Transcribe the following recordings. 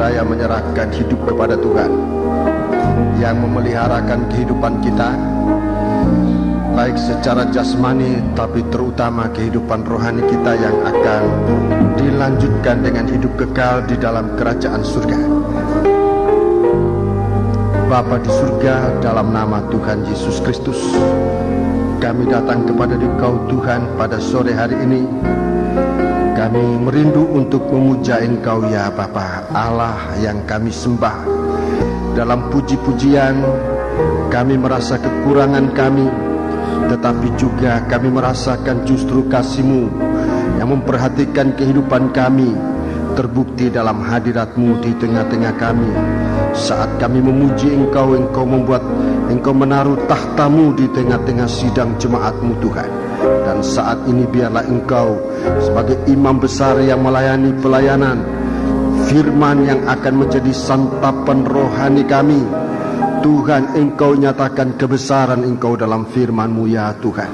raya menyerahkan hidup kepada Tuhan yang memeliharakan kehidupan kita, baik secara jasmani tapi terutama kehidupan rohani kita yang akan dilanjutkan dengan hidup kekal di dalam kerajaan surga. Bapa di surga, dalam nama Tuhan Yesus Kristus, kami datang kepada Engkau Tuhan pada sore hari ini. Kami merindu untuk memuja Engkau ya Bapa, Allah yang kami sembah. Dalam puji-pujian kami merasa kekurangan kami, tetapi juga kami merasakan justru kasih-Mu yang memperhatikan kehidupan kami, terbukti dalam hadirat-Mu di tengah-tengah kami. Saat kami memuji Engkau, Engkau menaruh tahta-Mu di tengah-tengah sidang jemaat-Mu Tuhan. Dan saat ini biarlah Engkau sebagai imam besar yang melayani pelayanan firman yang akan menjadi santapan rohani kami. Tuhan, Engkau nyatakan kebesaran Engkau dalam firman-Mu ya Tuhan,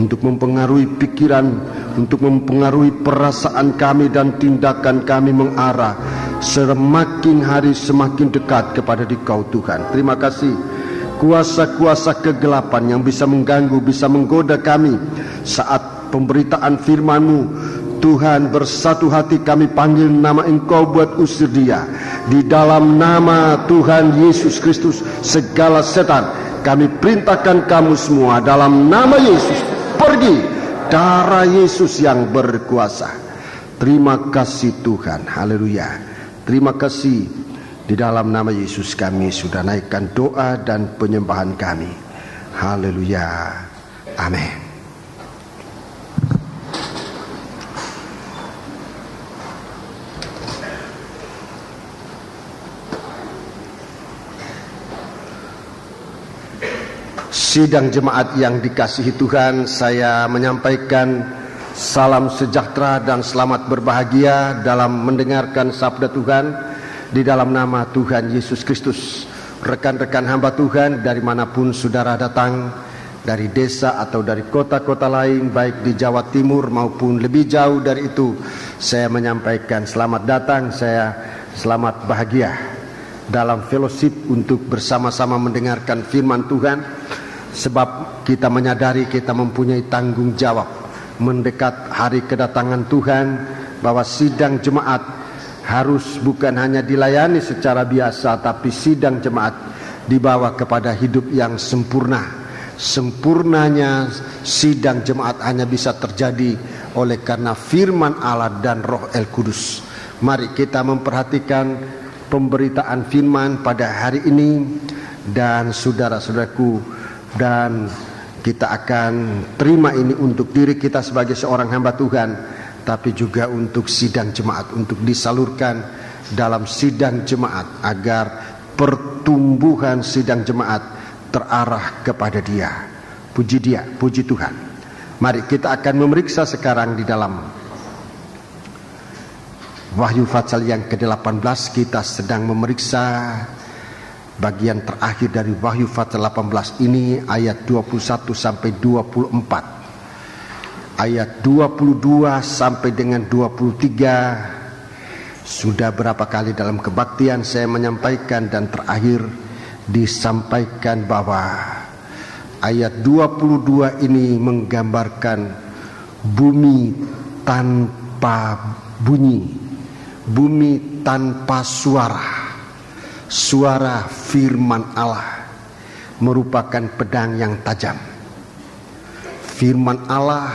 untuk mempengaruhi pikiran, untuk mempengaruhi perasaan kami dan tindakan kami mengarah semakin hari semakin dekat kepada Dikau Tuhan. Terima kasih. Kuasa-kuasa kegelapan yang bisa mengganggu, bisa menggoda kami saat pemberitaan firman-Mu, Tuhan, bersatu hati kami panggil nama Engkau buat usir dia. Di dalam nama Tuhan Yesus Kristus, segala setan kami perintahkan kamu semua dalam nama Yesus, pergi. Darah Yesus yang berkuasa. Terima kasih Tuhan, haleluya. Terima kasih. Di dalam nama Yesus kami sudah naikkan doa dan penyembahan kami. Haleluya. Amin. Sidang jemaat yang dikasihi Tuhan, saya menyampaikan salam sejahtera dan selamat berbahagia dalam mendengarkan sabda Tuhan di dalam nama Tuhan Yesus Kristus. Rekan-rekan hamba Tuhan dimanapun saudara datang, dari desa atau dari kota-kota lain, baik di Jawa Timur maupun lebih jauh dari itu, saya menyampaikan selamat datang, saya selamat bahagia dalam fellowship untuk bersama-sama mendengarkan firman Tuhan. Sebab kita menyadari kita mempunyai tanggung jawab mendekat hari kedatangan Tuhan, bahwa sidang jemaat harus bukan hanya dilayani secara biasa, tapi sidang jemaat dibawa kepada hidup yang sempurna. Sempurnanya sidang jemaat hanya bisa terjadi oleh karena firman Allah dan Roh El Kudus. Mari kita memperhatikan pemberitaan firman pada hari ini, dan saudara-saudaraku, dan kita akan terima ini untuk diri kita sebagai seorang hamba Tuhan, tapi juga untuk sidang jemaat, untuk disalurkan dalam sidang jemaat agar pertumbuhan sidang jemaat terarah kepada Dia. Puji Dia, puji Tuhan. Mari kita akan memeriksa sekarang di dalam Wahyu pasal yang ke-18. Kita sedang memeriksa bagian terakhir dari Wahyu pasal 18 ini, ayat 21 sampai 24. Ayat 22 sampai dengan 23 sudah berapa kali dalam kebaktian saya menyampaikan, dan terakhir disampaikan bahwa ayat 22 ini menggambarkan bumi tanpa bunyi, bumi tanpa suara. Suara firman Allah merupakan pedang yang tajam. Firman Allah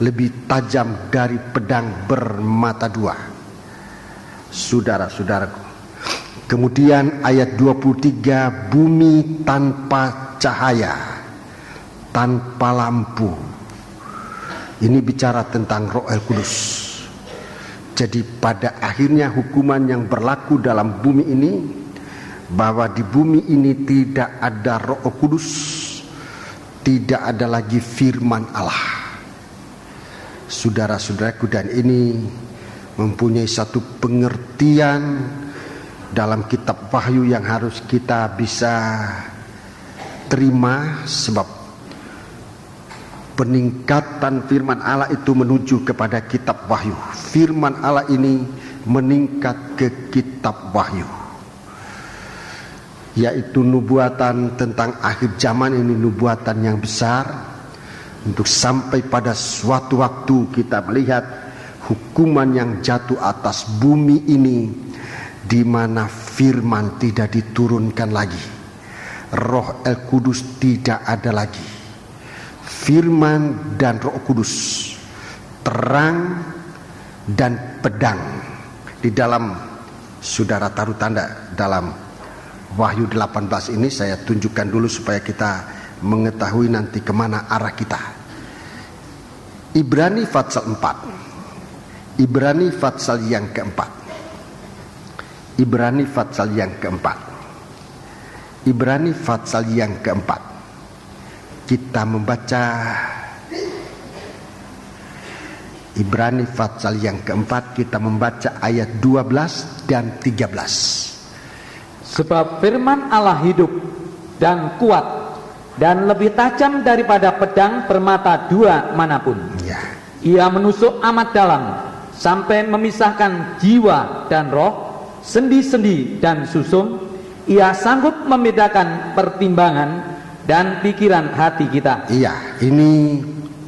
lebih tajam dari pedang bermata dua. Saudara-saudaraku. Kemudian ayat 23, bumi tanpa cahaya, tanpa lampu. Ini bicara tentang Roh El Kudus. Jadi pada akhirnya hukuman yang berlaku dalam bumi ini, bahwa di bumi ini tidak ada Roh Kudus, tidak ada lagi firman Allah. Saudara-saudaraku, dan ini mempunyai satu pengertian dalam kitab Wahyu yang harus kita bisa terima, sebab peningkatan firman Allah itu menuju kepada kitab Wahyu. Firman Allah ini meningkat ke kitab Wahyu, yaitu nubuatan tentang akhir zaman. Ini nubuatan yang besar untuk sampai pada suatu waktu kita melihat hukuman yang jatuh atas bumi ini, di mana firman tidak diturunkan lagi, Roh El Kudus tidak ada lagi. Firman dan Roh Kudus, terang dan pedang. Di dalam, saudara taruh tanda dalam Wahyu 18 ini, saya tunjukkan dulu supaya kita mengetahui nanti kemana arah kita. Ibrani pasal 4, Ibrani pasal yang keempat, Ibrani pasal yang keempat, Ibrani pasal yang keempat. Kita membaca Ibrani pasal yang keempat, kita membaca ayat 12 dan 13. Sebab firman Allah hidup dan kuat dan lebih tajam daripada pedang bermata dua manapun. Ya. Ia menusuk amat dalam sampai memisahkan jiwa dan roh, sendi-sendi dan susung. Ia sanggup membedakan pertimbangan dan pikiran hati kita. Iya, ini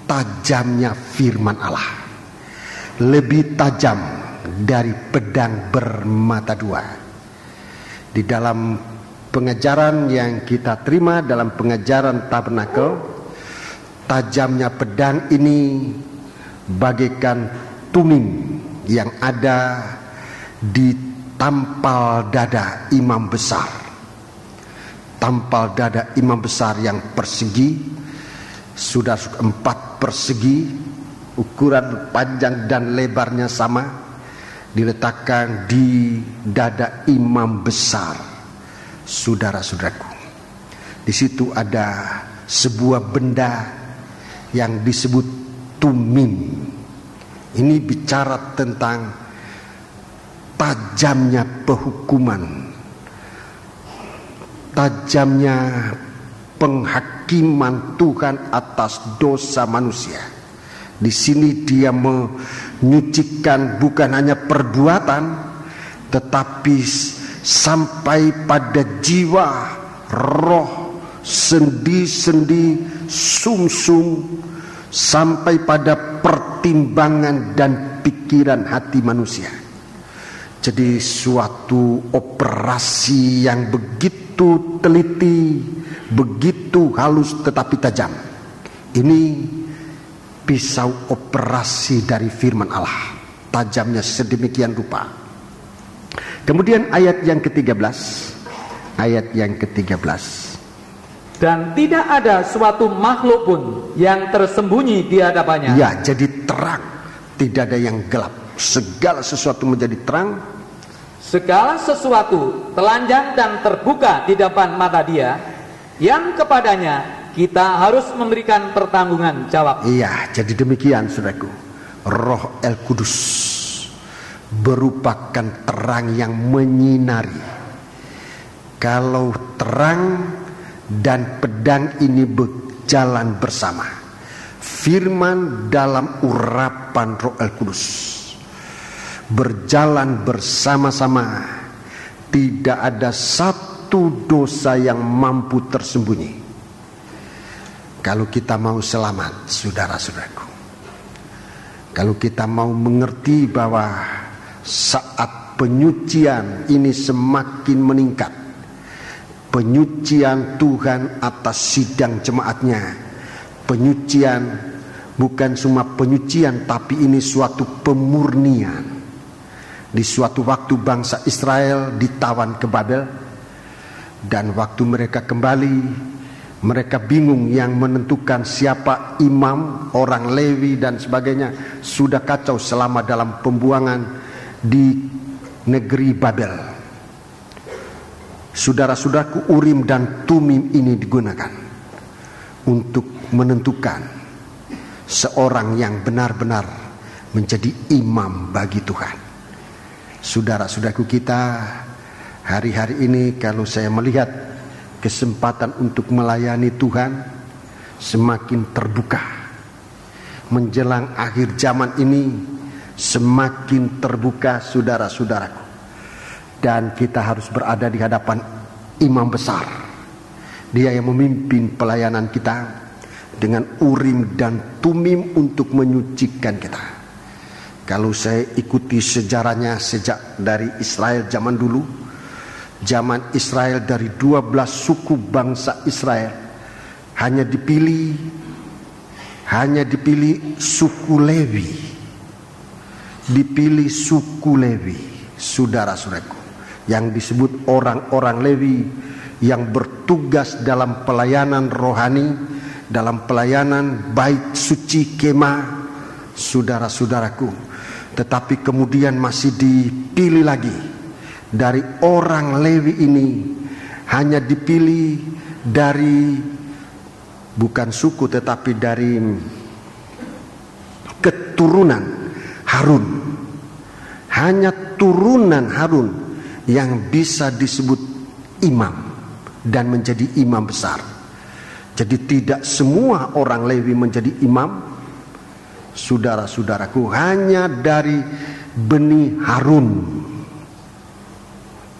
tajamnya firman Allah. Lebih tajam dari pedang bermata dua. Di dalam pengajaran yang kita terima dalam pengajaran tabernakel, tajamnya pedang ini bagaikan tuming yang ada di tampal dada imam besar. Tampal dada imam besar yang persegi, sudah 4 persegi, ukuran panjang dan lebarnya sama, diletakkan di dada imam besar. Saudara-saudaraku, di situ ada sebuah benda yang disebut tumim. Ini bicara tentang tajamnya penghukuman, tajamnya penghakiman Tuhan atas dosa manusia. Di sini dia menyucikan bukan hanya perbuatan, tetapi sampai pada jiwa, roh, sendi-sendi, sumsum, sampai pada pertimbangan dan pikiran hati manusia. Jadi suatu operasi yang begitu teliti, begitu halus tetapi tajam. Ini pisau operasi dari firman Allah, tajamnya sedemikian rupa. Kemudian ayat yang ke-13, ayat yang ke-13. Dan tidak ada suatu makhluk pun yang tersembunyi di hadapannya. Ya, jadi terang, tidak ada yang gelap. Segala sesuatu menjadi terang. Segala sesuatu telanjang dan terbuka di depan mata Dia, yang kepadanya kita harus memberikan pertanggungan jawab. Iya, jadi demikian saudaraku. Roh El Kudus merupakan terang yang menyinari. Kalau terang dan pedang ini berjalan bersama, firman dalam urapan Roh El Kudus berjalan bersama-sama, tidak ada satu dosa yang mampu tersembunyi. Kalau kita mau selamat, saudara-saudaraku, kalau kita mau mengerti bahwa saat penyucian ini semakin meningkat, penyucian Tuhan atas sidang jemaatnya, penyucian bukan cuma penyucian, tapi ini suatu pemurnian. Di suatu waktu bangsa Israel ditawan ke Babel, dan waktu mereka kembali, mereka bingung yang menentukan siapa imam, orang Lewi dan sebagainya. Sudah kacau selama dalam pembuangan di negeri Babel. Saudara-saudaraku, Urim dan Tumim ini digunakan untuk menentukan seorang yang benar-benar menjadi imam bagi Tuhan. Saudara-saudaraku, kita hari-hari ini kalau saya melihat kesempatan untuk melayani Tuhan semakin terbuka. Menjelang akhir zaman ini semakin terbuka, saudara-saudaraku. Dan kita harus berada di hadapan imam besar. Dia yang memimpin pelayanan kita dengan urim dan tumim untuk menyucikan kita. Kalau saya ikuti sejarahnya sejak dari Israel zaman dulu, zaman Israel dari 12 suku bangsa Israel, hanya dipilih suku Lewi. Dipilih suku Lewi, saudara-saudaraku, yang disebut orang-orang Lewi yang bertugas dalam pelayanan rohani, dalam pelayanan bait suci kemah, saudara-saudaraku. Tetapi kemudian masih dipilih lagi dari orang Lewi ini, hanya dipilih dari bukan suku tetapi dari keturunan Harun. Hanya turunan Harun yang bisa disebut imam dan menjadi imam besar. Jadi tidak semua orang Lewi menjadi imam, saudara-saudaraku, hanya dari benih Harun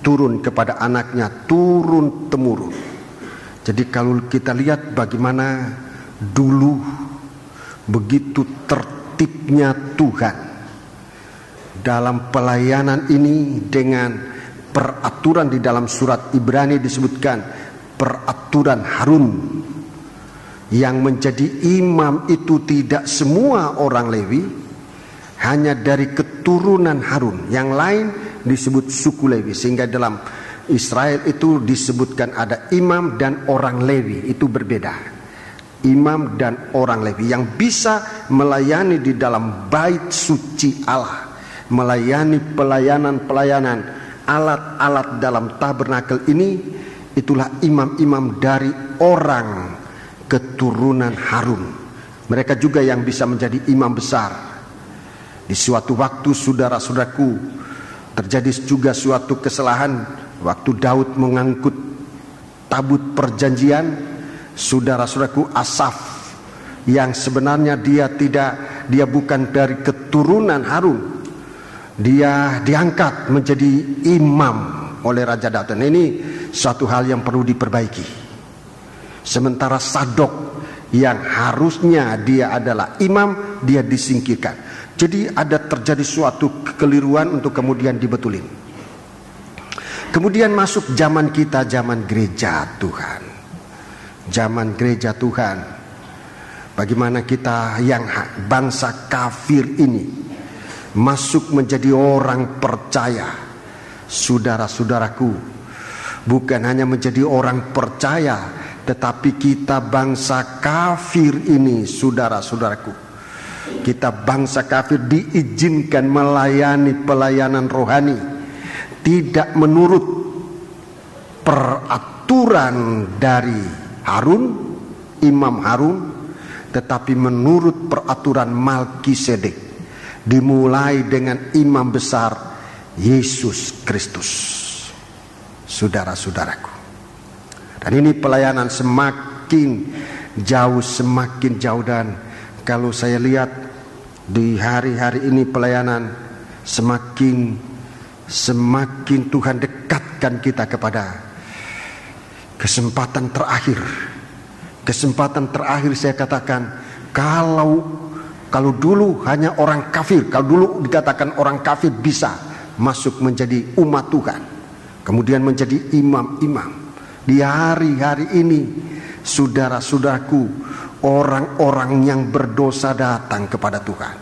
turun kepada anaknya, turun temurun. Jadi kalau kita lihat bagaimana dulu begitu tertibnya Tuhan dalam pelayanan ini, dengan peraturan di dalam surat Ibrani disebutkan peraturan Harun. Yang menjadi imam itu tidak semua orang Lewi, hanya dari keturunan Harun. Yang lain disebut suku Lewi, sehingga dalam Israel itu disebutkan ada imam dan orang Lewi, itu berbeda. Imam dan orang Lewi yang bisa melayani di dalam bait suci Allah, melayani pelayanan alat-alat dalam tabernakel ini, itulah imam-imam dari orang keturunan Harun. Mereka juga yang bisa menjadi imam besar. Di suatu waktu, saudara-saudaraku, terjadi juga suatu kesalahan waktu Daud mengangkut tabut perjanjian. Saudara-saudaraku, Asaf yang sebenarnya dia bukan dari keturunan Harun, dia diangkat menjadi imam oleh Raja Daud. Ini suatu hal yang perlu diperbaiki. Sementara Sadok yang harusnya dia adalah imam, dia disingkirkan. Jadi ada terjadi suatu kekeliruan untuk kemudian dibetulin. Kemudian masuk zaman kita, zaman gereja Tuhan. Zaman gereja Tuhan. Bagaimana kita yang bangsa kafir ini masuk menjadi orang percaya. Saudara-saudaraku, bukan hanya menjadi orang percaya, tetapi kita bangsa kafir ini, saudara-saudaraku, kita bangsa kafir diizinkan melayani pelayanan rohani tidak menurut peraturan dari Harun, Imam Harun, tetapi menurut peraturan Malkisedek, dimulai dengan imam besar Yesus Kristus. Saudara-saudaraku, dan ini pelayanan semakin jauh, dan kalau saya lihat di hari-hari ini pelayanan semakin Tuhan dekatkan kita kepada kesempatan terakhir. Kesempatan terakhir saya katakan, kalau dulu hanya orang kafir, kalau dulu dikatakan orang kafir bisa masuk menjadi umat Tuhan, kemudian menjadi imam-imam. Di hari-hari ini, saudara-saudaraku, orang-orang yang berdosa datang kepada Tuhan.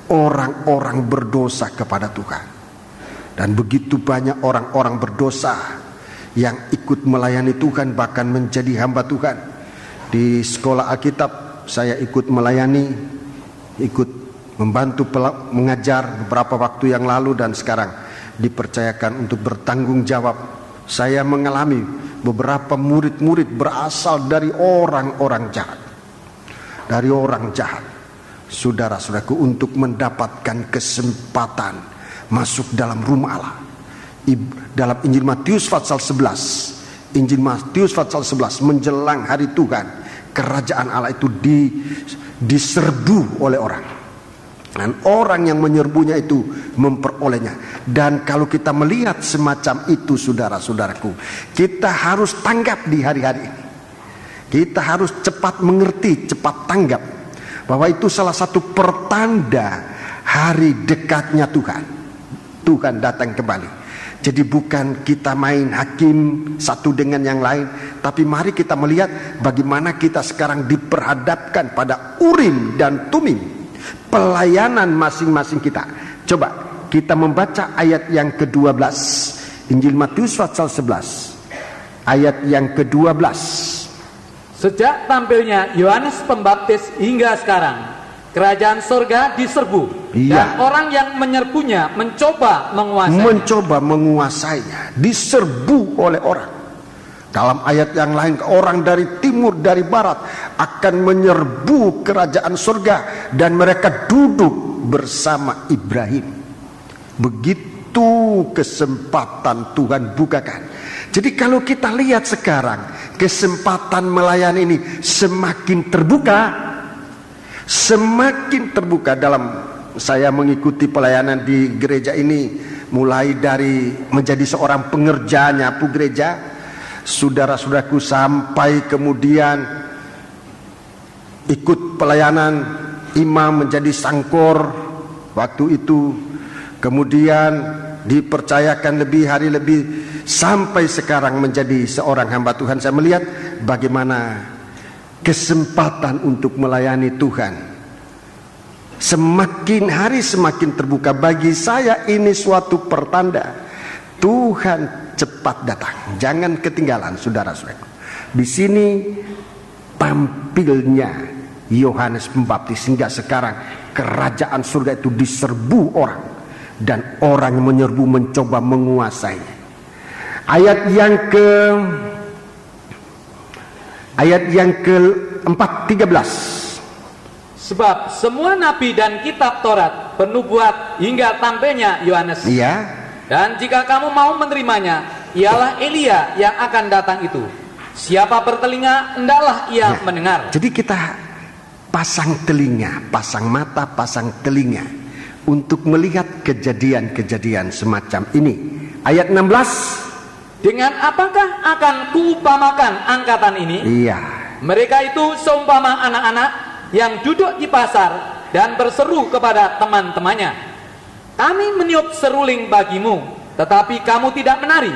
Orang-orang berdosa kepada Tuhan. Dan begitu banyak orang-orang berdosa yang ikut melayani Tuhan, bahkan menjadi hamba Tuhan. Di sekolah Alkitab saya ikut melayani, ikut membantu mengajar beberapa waktu yang lalu, dan sekarang dipercayakan untuk bertanggung jawab. Saya mengalami beberapa murid-murid berasal dari orang-orang jahat. Dari orang jahat, saudara-saudaraku, untuk mendapatkan kesempatan masuk dalam rumah Allah. Dalam Injil Matius pasal 11, Injil Matius pasal 11, menjelang hari Tuhan, kerajaan Allah itu diserbu oleh orang. Dan orang yang menyerbunya itu memperolehnya. Dan kalau kita melihat semacam itu, saudara-saudaraku, kita harus tanggap di hari-hari ini. Kita harus cepat mengerti, cepat tanggap bahwa itu salah satu pertanda hari dekatnya Tuhan. Tuhan datang kembali. Jadi bukan kita main hakim satu dengan yang lain, tapi mari kita melihat bagaimana kita sekarang diperhadapkan pada Urim dan Tumim, pelayanan masing-masing kita. Coba kita membaca ayat yang ke-12, Injil Matius pasal 11 ayat yang ke-12. Sejak tampilnya Yohanes Pembaptis hingga sekarang, kerajaan surga diserbu, dan orang yang menyerbunya mencoba menguasainya, diserbu oleh orang. Dalam ayat yang lain, orang dari timur, dari barat akan menyerbu kerajaan surga, dan mereka duduk bersama Ibrahim. Begitu kesempatan Tuhan bukakan. Jadi kalau kita lihat sekarang, kesempatan melayani ini semakin terbuka. Semakin terbuka. Dalam saya mengikuti pelayanan di gereja ini, mulai dari menjadi seorang pengerja, nyapu gereja, saudara-saudaraku, sampai kemudian ikut pelayanan imam menjadi sangkor waktu itu, kemudian dipercayakan lebih hari lebih, sampai sekarang menjadi seorang hamba Tuhan. Saya melihat bagaimana kesempatan untuk melayani Tuhan semakin hari semakin terbuka. Bagi saya ini suatu pertanda Tuhan cepat datang. Jangan ketinggalan, saudara-saudara. Di sini tampilnya Yohanes Pembaptis hingga sekarang kerajaan surga itu diserbu orang, dan orang yang menyerbu mencoba menguasainya. Ayat yang ke-4, 13. Sebab semua nabi dan kitab Taurat bernubuat hingga tampilnya Yohanes. Iya. Dan jika kamu mau menerimanya, ialah Elia yang akan datang itu. Siapa bertelinga, hendaklah ia mendengar. Jadi kita pasang telinga, pasang mata, pasang telinga untuk melihat kejadian-kejadian semacam ini. Ayat 16. Dengan apakah akan kuupamakan angkatan ini? Iya. Mereka itu seumpama anak-anak yang duduk di pasar dan berseru kepada teman-temannya, kami meniup seruling bagimu, tetapi kamu tidak menari.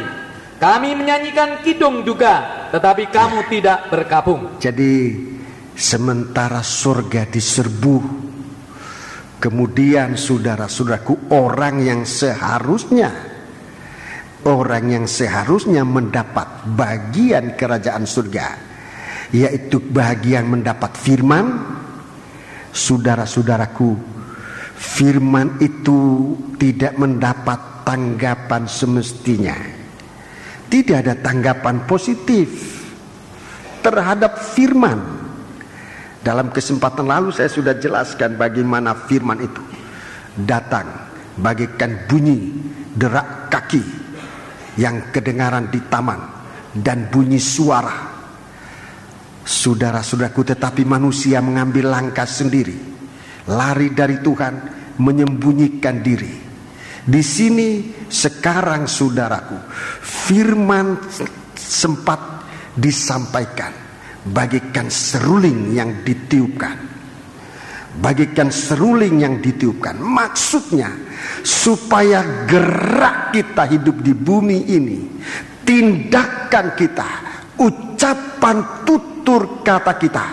Kami menyanyikan kidung juga, tetapi kamu tidak berkabung. Jadi sementara surga diserbu, kemudian saudara-saudaraku, orang yang seharusnya mendapat bagian kerajaan surga, yaitu bagian mendapat firman. Saudara-saudaraku, firman itu tidak mendapat tanggapan semestinya. Tidak ada tanggapan positif terhadap firman. Dalam kesempatan lalu saya sudah jelaskan bagaimana firman itu datang bagaikan bunyi derak kaki yang kedengaran di taman dan bunyi suara. Saudara-saudaraku, tetapi manusia mengambil langkah sendiri, lari dari Tuhan, menyembunyikan diri. Di sini sekarang, saudaraku, firman sempat disampaikan bagaikan seruling yang ditiupkan. Bagaikan seruling yang ditiupkan. Maksudnya supaya gerak kita hidup di bumi ini, tindakan kita, ucapan tutur kata kita,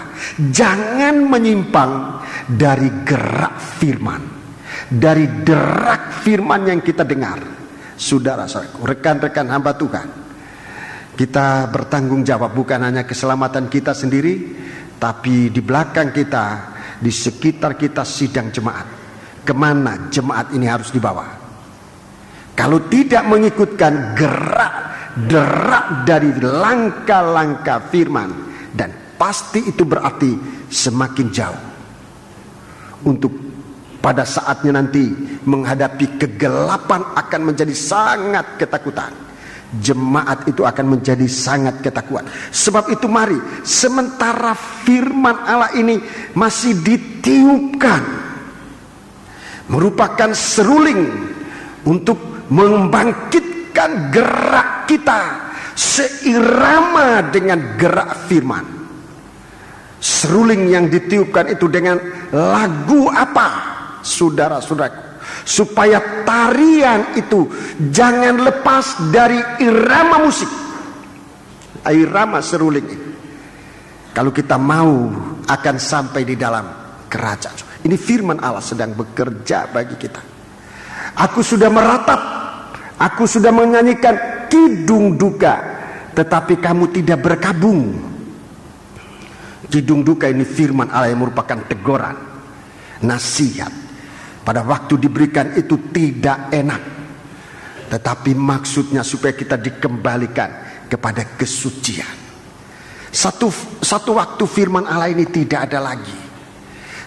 jangan menyimpang dari gerak firman, dari derak firman yang kita dengar. Saudara-saudaraku, rekan-rekan hamba Tuhan, kita bertanggung jawab bukan hanya keselamatan kita sendiri, tapi di belakang kita, di sekitar kita sidang jemaat. Kemana jemaat ini harus dibawa? Kalau tidak mengikutkan gerak derak dari langkah-langkah firman, dan pasti itu berarti semakin jauh untuk pada saatnya nanti menghadapi kegelapan akan menjadi sangat ketakutan. Jemaat itu akan menjadi sangat ketakutan. Sebab itu mari, sementara firman Allah ini masih ditiupkan, merupakan seruling untuk membangkitkan gerak kita seirama dengan gerak firman. Seruling yang ditiupkan itu dengan lagu apa, saudara-saudaraku? Supaya tarian itu jangan lepas dari irama musik, irama seruling ini. Kalau kita mau akan sampai di dalam kerajaan. Ini firman Allah sedang bekerja bagi kita. Aku sudah meratap, aku sudah menyanyikan kidung duka, tetapi kamu tidak berkabung. Kidung duka ini firman Allah yang merupakan teguran, nasihat. Pada waktu diberikan itu tidak enak, tetapi maksudnya supaya kita dikembalikan kepada kesucian. Satu waktu firman Allah ini tidak ada lagi.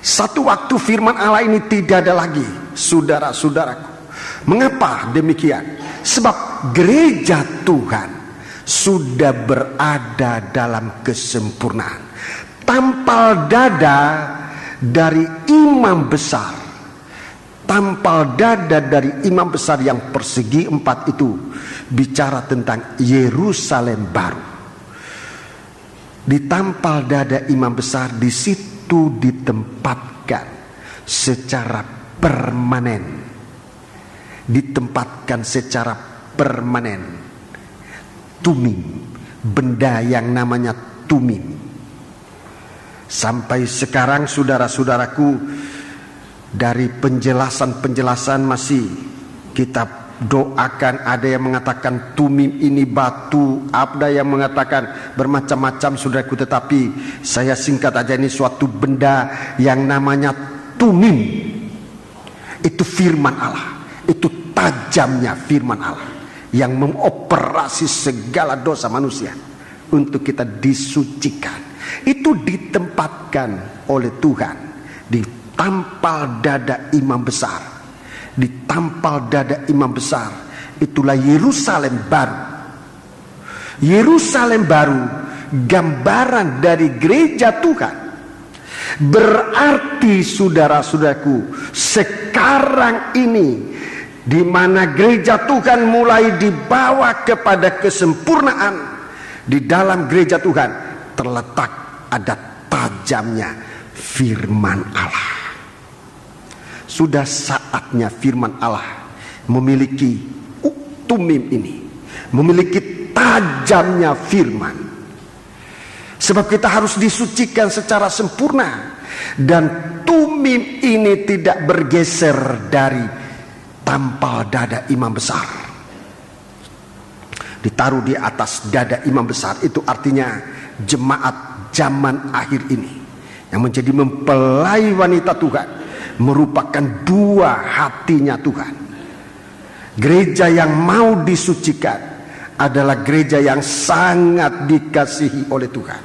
Satu waktu firman Allah ini tidak ada lagi, saudara-saudaraku. Mengapa demikian? Sebab gereja Tuhan sudah berada dalam kesempurnaan. Tampal dada dari imam besar, tampal dada dari imam besar yang persegi 4 itu bicara tentang Yerusalem baru. Ditampal dada imam besar, di situ ditempatkan secara permanen. Ditempatkan secara permanen tumim, benda yang namanya tumim. Sampai sekarang saudara-saudaraku, dari penjelasan-penjelasan masih kita doakan. Ada yang mengatakan tumim ini batu, ada yang mengatakan bermacam-macam saudaraku, tetapi saya singkat aja, ini suatu benda yang namanya tumim. Itu firman Allah, itu tajamnya firman Allah yang mengoperasi segala dosa manusia untuk kita disucikan. Itu ditempatkan oleh Tuhan di tampal dada imam besar. Ditampal dada imam besar, itulah Yerusalem baru. Yerusalem baru gambaran dari gereja Tuhan. Berarti saudara-saudaraku, sekarang ini di mana gereja Tuhan mulai dibawa kepada kesempurnaan, di dalam gereja Tuhan terletak ada tajamnya firman Allah. Sudah saatnya firman Allah memiliki tumim ini, memiliki tajamnya firman. Sebab kita harus disucikan secara sempurna, dan tumim ini tidak bergeser dari tampal dada imam besar. Ditaruh di atas dada imam besar, itu artinya jemaat zaman akhir ini yang menjadi mempelai wanita Tuhan, merupakan dua hatinya Tuhan. Gereja yang mau disucikan adalah gereja yang sangat dikasihi oleh Tuhan.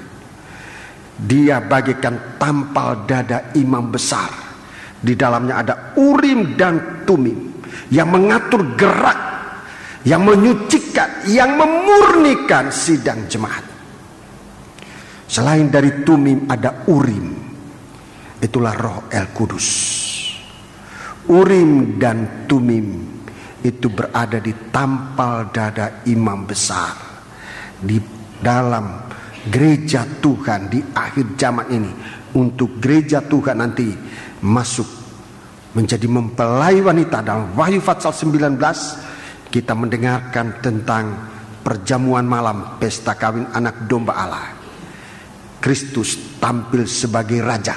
Dia bagaikan tampal dada imam besar. Di dalamnya ada urim dan tumim yang mengatur gerak, yang menyucikan, yang memurnikan sidang jemaat. Selain dari tumim ada urim. Itulah Roh El Kudus. Urim dan tumim itu berada di tampal dada imam besar. Di dalam gereja Tuhan di akhir zaman ini, untuk gereja Tuhan nanti masuk menjadi mempelai wanita. Dalam Wahyu pasal 19 kita mendengarkan tentang perjamuan malam pesta kawin anak domba Allah. Kristus tampil sebagai raja,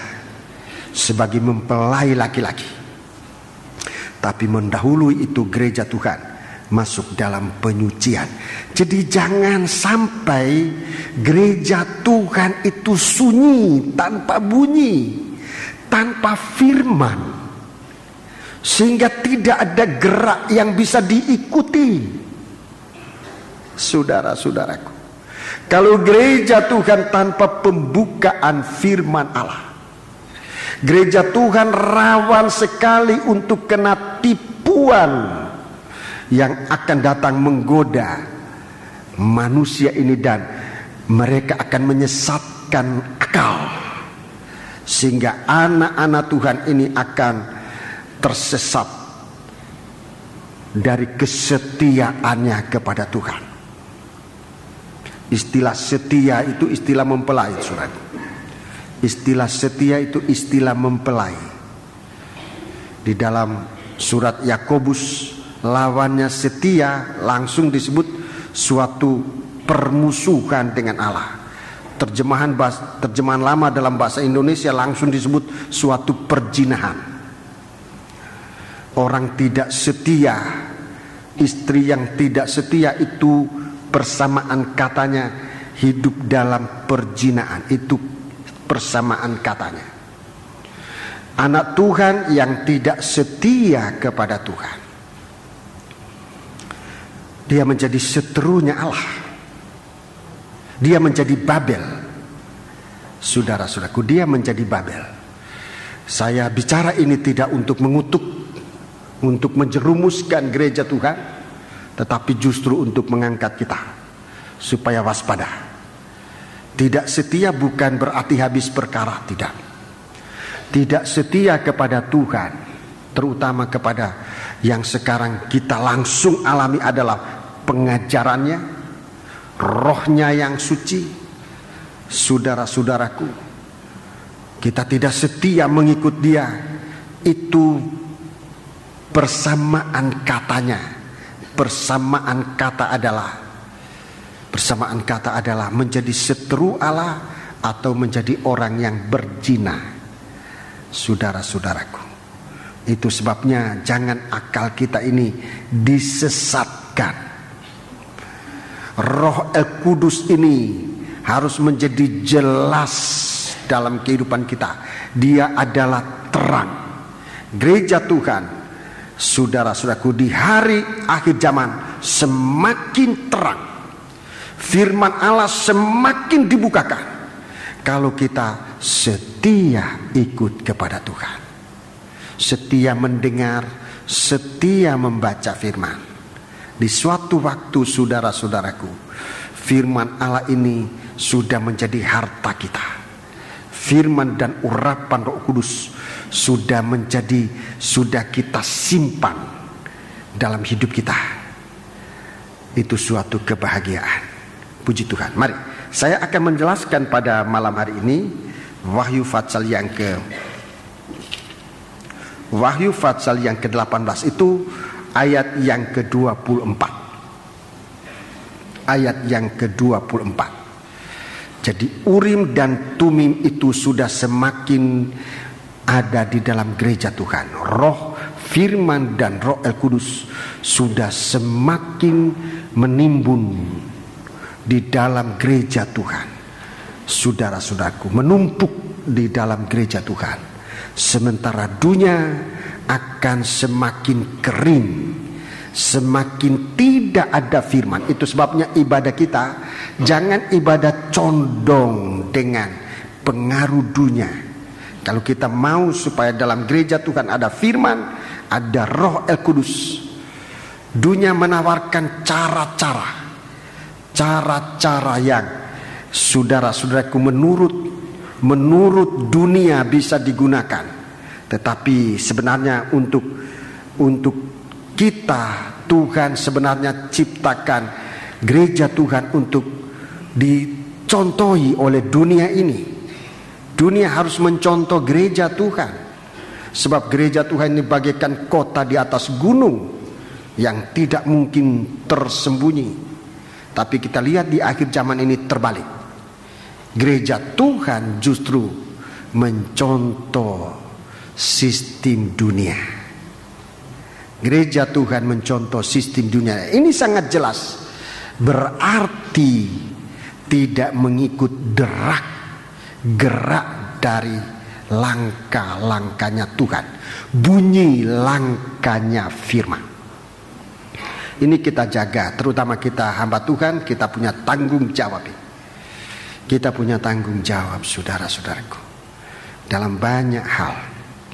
sebagai mempelai laki-laki. Tapi mendahului itu gereja Tuhan masuk dalam penyucian. Jadi jangan sampai gereja Tuhan itu sunyi, tanpa bunyi, tanpa firman, sehingga tidak ada gerak yang bisa diikuti. Saudara-saudaraku, kalau gereja Tuhan tanpa pembukaan firman Allah, gereja Tuhan rawan sekali untuk kena tipuan yang akan datang menggoda manusia ini, dan mereka akan menyesatkan akal, sehingga anak-anak Tuhan ini akan tersesat dari kesetiaannya kepada Tuhan. Istilah setia itu istilah mempelai, saudara. Istilah setia itu istilah mempelai. Di dalam surat Yakobus, lawannya setia langsung disebut suatu permusuhan dengan Allah. Terjemahan lama dalam bahasa Indonesia langsung disebut suatu perjinahan. Orang tidak setia, istri yang tidak setia itu persamaan katanya hidup dalam perjinaan. Itu persamaan katanya. Anak Tuhan yang tidak setia kepada Tuhan, dia menjadi seterunya Allah. Dia menjadi Babel. Saudara-saudaraku, dia menjadi Babel. Saya bicara ini tidak untuk mengutuk, untuk menjerumuskan gereja Tuhan, tetapi justru untuk mengangkat kita supaya waspada. Tidak setia bukan berarti habis perkara, tidak. Tidak setia kepada Tuhan, terutama kepada yang sekarang kita langsung alami adalah pengajarannya, rohnya yang suci. Saudara-saudaraku, kita tidak setia mengikut dia, itu persamaan katanya. Persamaan kata adalah menjadi seteru Allah atau menjadi orang yang berzina. Saudara-saudaraku, itu sebabnya jangan akal kita ini disesatkan. Roh Kudus ini harus menjadi jelas dalam kehidupan kita. Dia adalah terang. Gereja Tuhan, saudara-saudaraku, di hari akhir zaman semakin terang. Firman Allah semakin dibukakan kalau kita setia ikut kepada Tuhan, setia mendengar, setia membaca firman. Di suatu waktu, saudara-saudaraku, firman Allah ini sudah menjadi harta kita. Firman dan urapan Roh Kudus sudah kita simpan dalam hidup kita. Itu suatu kebahagiaan. Puji Tuhan. Mari, saya akan menjelaskan pada malam hari ini Wahyu Fatsal yang ke-18 itu ayat yang ke-24. Ayat yang ke-24. Jadi Urim dan Tumim itu sudah semakin ada di dalam gereja Tuhan. Roh firman dan Roh Kudus sudah semakin menimbun di dalam gereja Tuhan. Saudara-saudaraku, menumpuk di dalam gereja Tuhan. Sementara dunia akan semakin kering, semakin tidak ada firman. Itu sebabnya ibadah kita jangan ibadah condong dengan pengaruh dunia. Kalau kita mau supaya dalam gereja Tuhan ada firman, ada Roh Kudus, dunia menawarkan cara-cara yang saudara-saudaraku menurut dunia bisa digunakan, tetapi sebenarnya untuk kita, Tuhan sebenarnya ciptakan gereja Tuhan untuk dicontohi oleh dunia ini. Dunia harus mencontoh gereja Tuhan, sebab gereja Tuhan ini bagaikan kota di atas gunung yang tidak mungkin tersembunyi. Tapi kita lihat di akhir zaman ini terbalik. Gereja Tuhan justru mencontoh sistem dunia. Gereja Tuhan mencontoh sistem dunia. Ini sangat jelas. Berarti tidak mengikut gerak dari langkah-langkahnya Tuhan, bunyi langkahnya firman. Ini kita jaga, terutama kita hamba Tuhan, kita punya tanggung jawab. Kita punya tanggung jawab, saudara-saudaraku, dalam banyak hal.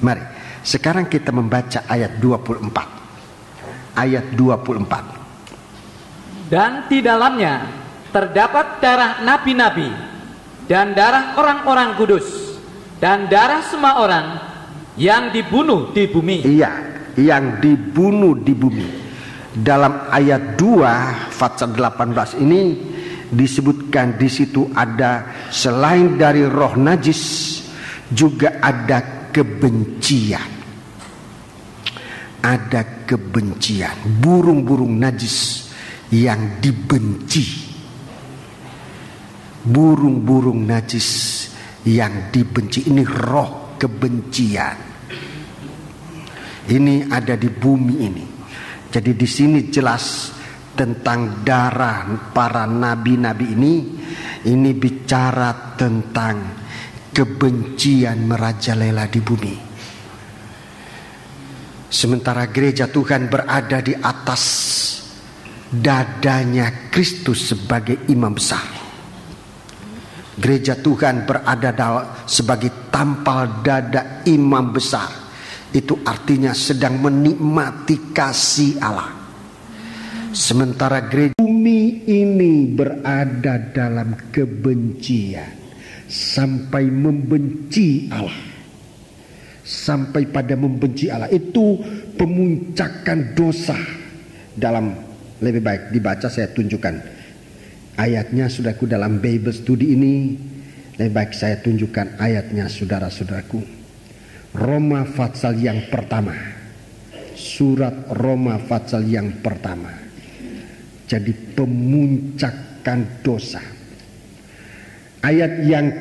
Mari, sekarang kita membaca ayat 24. Ayat 24. Dan di dalamnya terdapat darah nabi-nabi dan darah orang-orang kudus dan darah semua orang yang dibunuh di bumi. Iya, yang dibunuh di bumi. Dalam ayat 2 Fatsal 18 ini disebutkan, di situ ada selain dari roh najis juga ada kebencian. Ada kebencian, burung-burung najis yang dibenci. Burung-burung najis yang dibenci, ini roh kebencian. Ini ada di bumi ini. Jadi di sini jelas tentang darah para nabi-nabi ini bicara tentang kebencian merajalela di bumi. Sementara gereja Tuhan berada di atas dadanya Kristus sebagai imam besar. Gereja Tuhan berada sebagai tampal dada imam besar. Itu artinya sedang menikmati kasih Allah. Sementara gereja bumi ini berada dalam kebencian, sampai membenci Allah. Sampai pada membenci Allah. Itu pemuncakan dosa. Dalam, lebih baik dibaca, saya tunjukkan ayatnya, saudaraku, dalam Bible Study ini. Lebih baik saya tunjukkan ayatnya, saudara-saudaraku. Roma Fatsal yang pertama, surat Roma Fatsal yang pertama. Jadi pemuncakan dosa. Ayat yang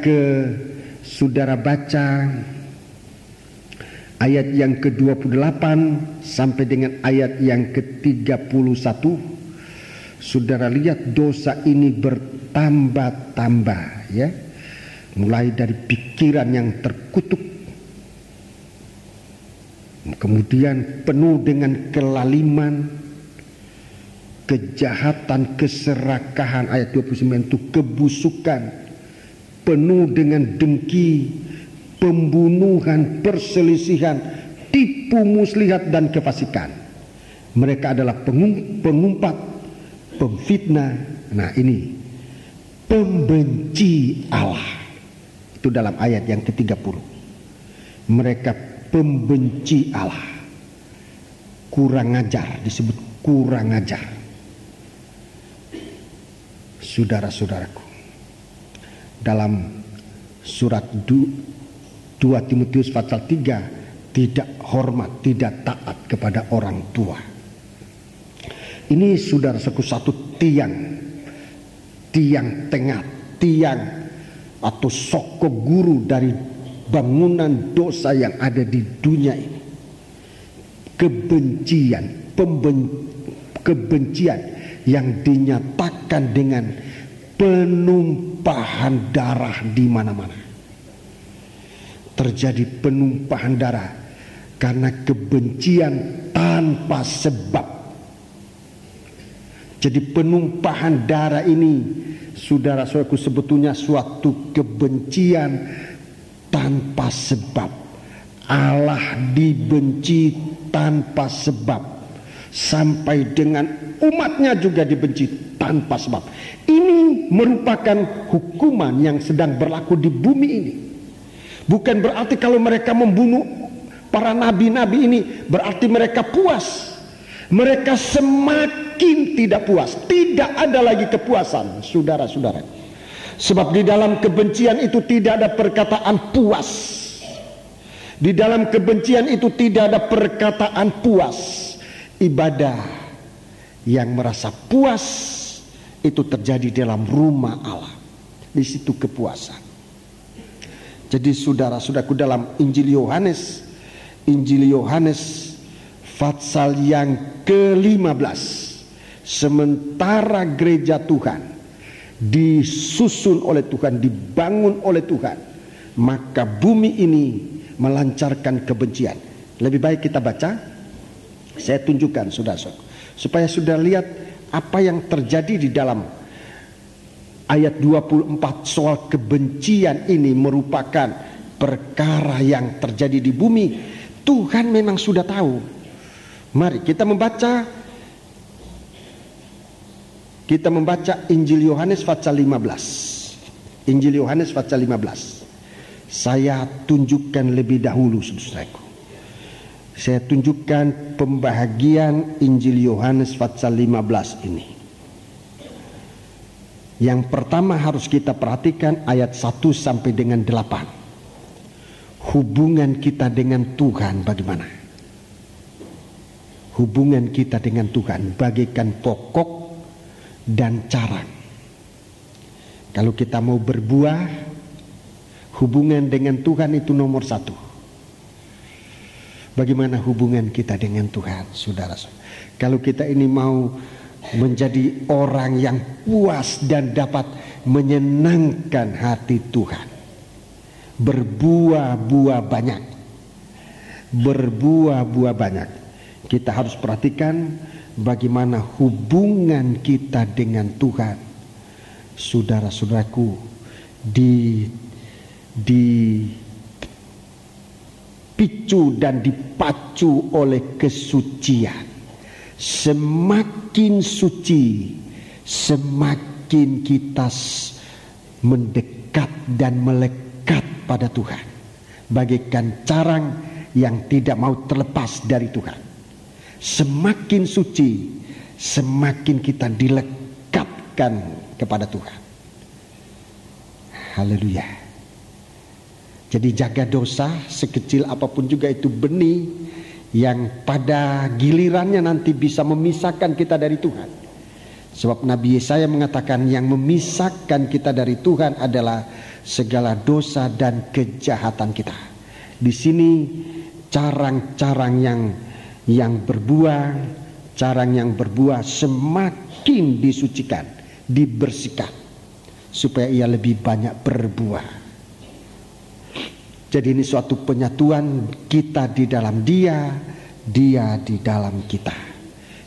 saudara baca, ayat yang ke-28 sampai dengan ayat yang ke-31. Saudara lihat dosa ini bertambah-tambah, ya. Mulai dari pikiran yang terkutuk, kemudian penuh dengan kelaliman, kejahatan, keserakahan. Ayat 29 itu kebusukan, penuh dengan dengki, pembunuhan, perselisihan, tipu muslihat dan kefasikan. Mereka adalah pengumpat, pemfitnah. Nah, ini pembenci Allah. Itu dalam ayat yang ke-30. Mereka pembenci Allah, kurang ajar, disebut kurang ajar. Saudara-saudaraku, dalam surat 2 Timotius pasal 3, tidak hormat, tidak taat kepada orang tua. Ini saudara-saudaraku satu tiang tengah, tiang atau soko guru dari bangunan dosa yang ada di dunia ini. Kebencian yang dinyatakan dengan penumpahan darah di mana-mana. Terjadi penumpahan darah karena kebencian tanpa sebab. Jadi penumpahan darah ini, saudara-saudaraku, sebetulnya suatu kebencian tanpa sebab. Allah dibenci tanpa sebab, sampai dengan umatnya juga dibenci tanpa sebab. Ini merupakan hukuman yang sedang berlaku di bumi ini. Bukan berarti kalau mereka membunuh para nabi-nabi ini berarti mereka puas. Mereka semakin tidak puas. Tidak ada lagi kepuasan, saudara-saudara. Sebab di dalam kebencian itu tidak ada perkataan puas. Di dalam kebencian itu tidak ada perkataan puas. Ibadah yang merasa puas itu terjadi dalam rumah Allah. Di situ kepuasan. Jadi saudara-saudaraku, dalam Injil Yohanes Fatsal yang ke-15, sementara gereja Tuhan disusun oleh Tuhan, dibangun oleh Tuhan, maka bumi ini melancarkan kebencian. Lebih baik kita baca, saya tunjukkan saudara-saudara, supaya sudah lihat apa yang terjadi di dalam ayat 24. Soal kebencian ini merupakan perkara yang terjadi di bumi. Tuhan memang sudah tahu. Mari kita membaca Injil Yohanes pasal 15. Injil Yohanes pasal 15. saya tunjukkan lebih dahulu, saudaraku. Saya tunjukkan pembahagian Injil Yohanes pasal 15 ini. Yang pertama harus kita perhatikan ayat 1 sampai dengan 8. Hubungan kita dengan Tuhan bagaimana? Hubungan kita dengan Tuhan bagaikan pokok dan carang. Kalau kita mau berbuah, hubungan dengan Tuhan itu nomor 1. Bagaimana hubungan kita dengan Tuhan, saudara? Kalau kita ini mau menjadi orang yang puas dan dapat menyenangkan hati Tuhan, berbuah-buah banyak, berbuah-buah banyak, kita harus perhatikan bagaimana hubungan kita dengan Tuhan, saudara-saudaraku, dipicu dan dipacu oleh kesucian. Semakin suci, semakin kita mendekat dan melekat pada Tuhan, bagaikan carang yang tidak mau terlepas dari Tuhan. Semakin suci, semakin kita dilekatkan kepada Tuhan. Haleluya. Jadi jaga dosa, sekecil apapun juga itu benih yang pada gilirannya nanti bisa memisahkan kita dari Tuhan. Sebab Nabi Yesaya mengatakan yang memisahkan kita dari Tuhan adalah segala dosa dan kejahatan kita. Di sini carang-carang yang berbuah, carang yang berbuah semakin disucikan, dibersihkan, supaya ia lebih banyak berbuah. Jadi ini suatu penyatuan kita di dalam dia, dia di dalam kita.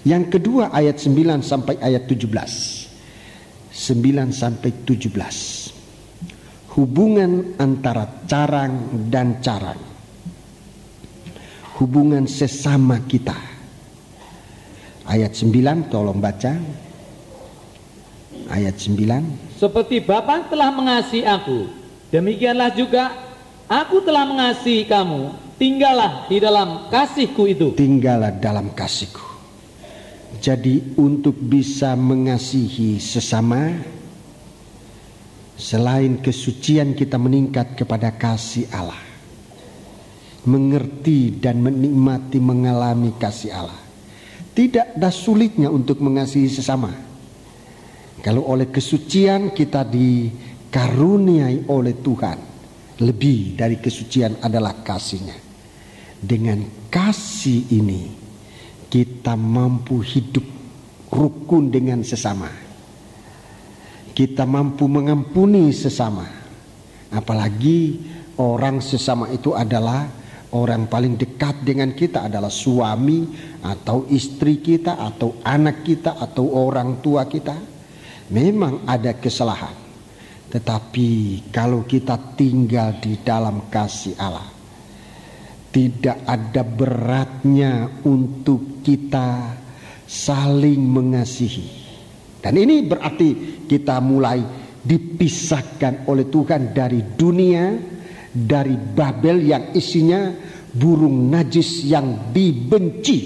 Yang kedua ayat 9 sampai ayat 17. 9 sampai 17. Hubungan antara carang dan carang. Hubungan sesama kita. Ayat 9 tolong baca. Ayat 9. Seperti Bapa telah mengasihi aku, demikianlah juga aku telah mengasihi kamu, tinggallah di dalam kasihku itu. Tinggallah dalam kasihku. Jadi untuk bisa mengasihi sesama, selain kesucian kita meningkat kepada kasih Allah, mengerti dan menikmati mengalami kasih Allah. Tidak ada sulitnya untuk mengasihi sesama. Kalau oleh kesucian kita dikaruniai oleh Tuhan, lebih dari kesucian adalah kasih-Nya. Dengan kasih ini kita mampu hidup rukun dengan sesama. Kita mampu mengampuni sesama. Apalagi orang sesama itu adalah orang paling dekat dengan kita, adalah suami atau istri kita atau anak kita atau orang tua kita. Memang ada kesalahan, tetapi kalau kita tinggal di dalam kasih Allah, tidak ada beratnya untuk kita saling mengasihi. Dan ini berarti kita mulai dipisahkan oleh Tuhan dari dunia, dari Babel yang isinya burung najis yang dibenci.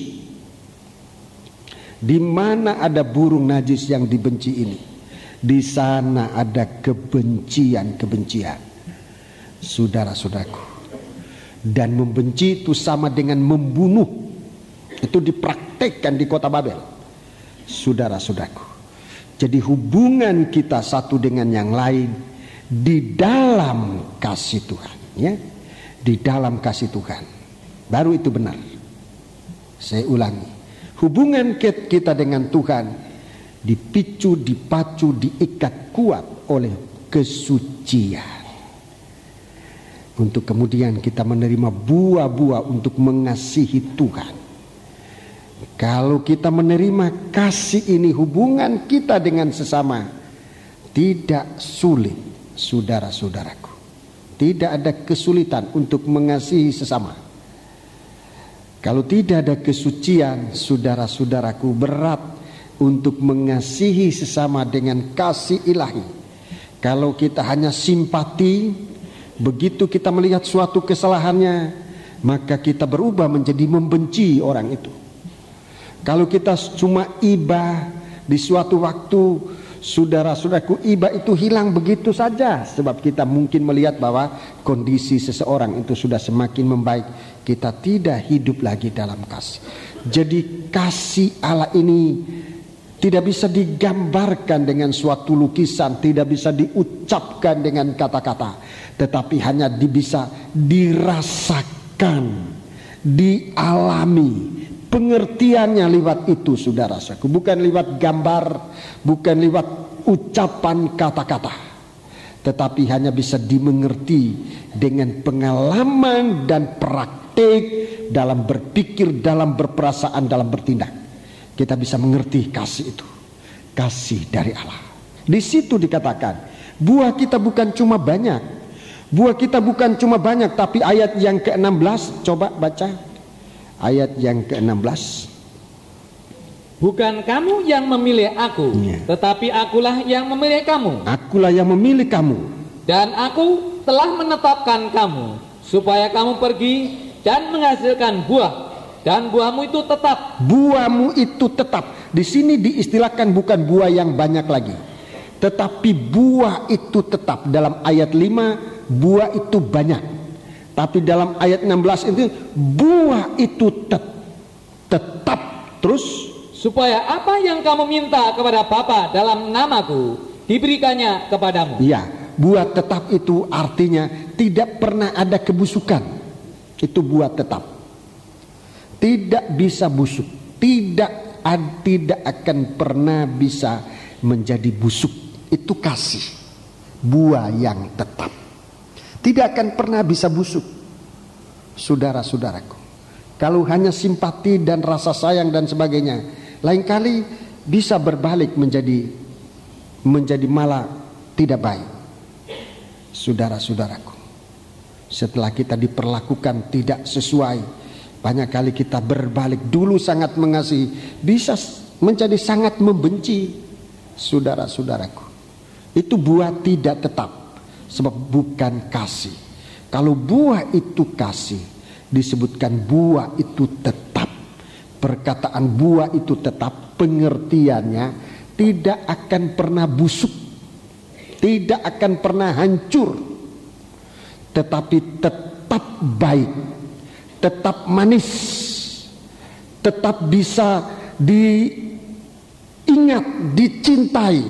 Di mana ada burung najis yang dibenci ini? Di sana ada kebencian-kebencian, saudara-saudaraku. Dan membenci itu sama dengan membunuh. Itu dipraktekkan di kota Babel, saudara-saudaraku. Jadi hubungan kita satu dengan yang lain di dalam kasih Tuhan, ya, di dalam kasih Tuhan. Baru itu benar. Saya ulangi, hubungan kita dengan Tuhan dipicu, dipacu, diikat kuat oleh kesucian. Untuk kemudian kita menerima buah-buah untuk mengasihi Tuhan. Kalau kita menerima kasih ini, hubungan kita dengan sesama tidak sulit, saudara-saudaraku. Tidak ada kesulitan untuk mengasihi sesama. Kalau tidak ada kesucian, saudara-saudaraku, berat untuk mengasihi sesama dengan kasih ilahi. Kalau kita hanya simpati, Begitu kita melihat suatu kesalahannya, maka kita berubah menjadi membenci orang itu. Kalau kita cuma iba di suatu waktu, saudara-saudaraku, iba itu hilang begitu saja. Sebab kita mungkin melihat bahwa kondisi seseorang itu sudah semakin membaik. Kita tidak hidup lagi dalam kasih. Jadi kasih Allah ini tidak bisa digambarkan dengan suatu lukisan, tidak bisa diucapkan dengan kata-kata, tetapi hanya bisa dirasakan, dialami. Pengertiannya lewat itu, saudara-saudaraku, bukan lewat gambar, bukan lewat ucapan kata-kata, tetapi hanya bisa dimengerti dengan pengalaman dan praktik dalam berpikir, dalam berperasaan, dalam bertindak. Kita bisa mengerti kasih itu, kasih dari Allah. Di situ dikatakan buah kita bukan cuma banyak, buah kita bukan cuma banyak, tapi ayat yang ke-16, coba baca ayat yang ke-16. Bukan kamu yang memilih aku, tetapi akulah yang memilih kamu. Akulah yang memilih kamu. Dan aku telah menetapkan kamu supaya kamu pergi dan menghasilkan buah. Dan buahmu itu tetap. Buahmu itu tetap. Di sini diistilahkan bukan buah yang banyak lagi, tetapi buah itu tetap. Dalam ayat 5 buah itu banyak, tapi dalam ayat 16 itu buah itu tetap. Terus supaya apa yang kamu minta kepada Bapa dalam namaku diberikannya kepadamu. Ya, buah tetap itu artinya tidak pernah ada kebusukan. Itu buah tetap. Tidak bisa busuk, tidak akan pernah bisa menjadi busuk. Itu kasih, buah yang tetap, tidak akan pernah bisa busuk. Saudara-saudaraku, kalau hanya simpati dan rasa sayang dan sebagainya, lain kali bisa berbalik menjadi malah tidak baik. Saudara-saudaraku, setelah kita diperlakukan tidak sesuai, banyak kali kita berbalik. Dulu sangat mengasihi, bisa menjadi sangat membenci. Saudara-saudaraku, itu buah tidak tetap, sebab bukan kasih. Kalau buah itu kasih, disebutkan buah itu tetap. Perkataan buah itu tetap, pengertiannya tidak akan pernah busuk, tidak akan pernah hancur, tetapi tetap baik, tetap manis, tetap bisa diingat, dicintai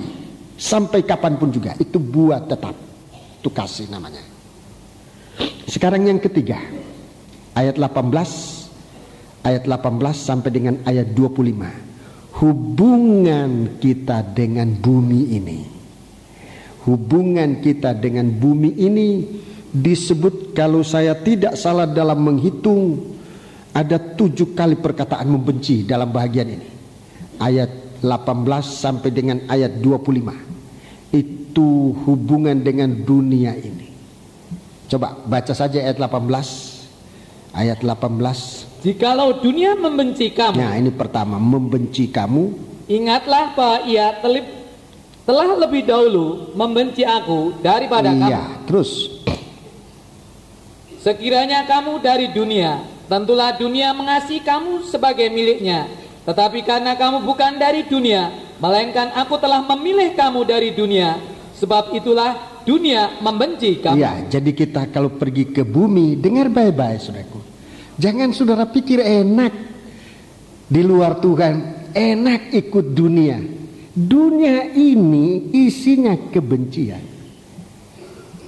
sampai kapanpun juga. Itu buah tetap, itu kasih namanya. Sekarang yang ketiga, ayat 18 sampai dengan ayat 25. Hubungan kita dengan bumi ini, hubungan kita dengan bumi ini disebut, kalau saya tidak salah dalam menghitung, ada 7 kali perkataan membenci dalam bahagian ini. Ayat 18 sampai dengan ayat 25. Itu hubungan dengan dunia ini. Coba baca saja ayat 18. Ayat 18. Jikalau dunia membenci kamu. Nah, ini pertama, membenci kamu. Ingatlah bahwa ia telah lebih dahulu membenci aku daripada kamu. Iya, terus. Sekiranya kamu dari dunia, tentulah dunia mengasihi kamu sebagai miliknya. Tetapi karena kamu bukan dari dunia, melainkan aku telah memilih kamu dari dunia, sebab itulah dunia membenci kamu. Ya, jadi kita kalau pergi ke bumi, dengar baik-baik saudaraku. Jangan saudara pikir enak di luar Tuhan, enak ikut dunia. Dunia ini isinya kebencian.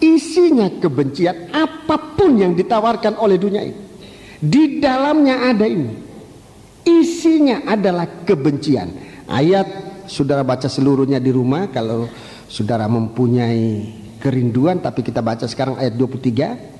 Isinya kebencian, apapun yang ditawarkan oleh dunia ini, di dalamnya ada ini. Isinya adalah kebencian. Ayat saudara baca seluruhnya di rumah kalau saudara mempunyai kerinduan, tapi kita baca sekarang ayat 23.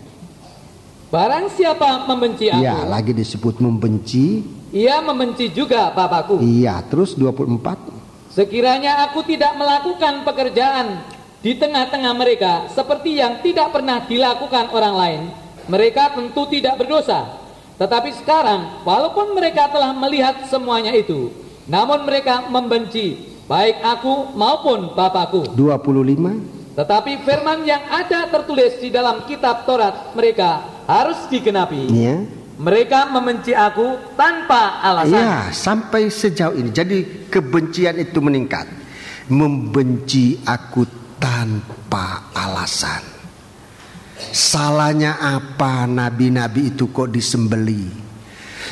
Barang siapa membenci aku, ya, lagi disebut membenci, ia membenci juga Bapakku. Iya, terus 24. Sekiranya aku tidak melakukan pekerjaan di tengah-tengah mereka seperti yang tidak pernah dilakukan orang lain, mereka tentu tidak berdosa. Tetapi sekarang, walaupun mereka telah melihat semuanya itu, namun mereka membenci baik aku maupun Bapakku. 25. Tetapi firman yang ada tertulis di dalam kitab Taurat mereka harus digenapi. Ya. Mereka membenci aku tanpa alasan. Ya, sampai sejauh ini. Jadi kebencian itu meningkat. Membenci aku tanpa alasan. Salahnya apa nabi-nabi itu kok disembeli?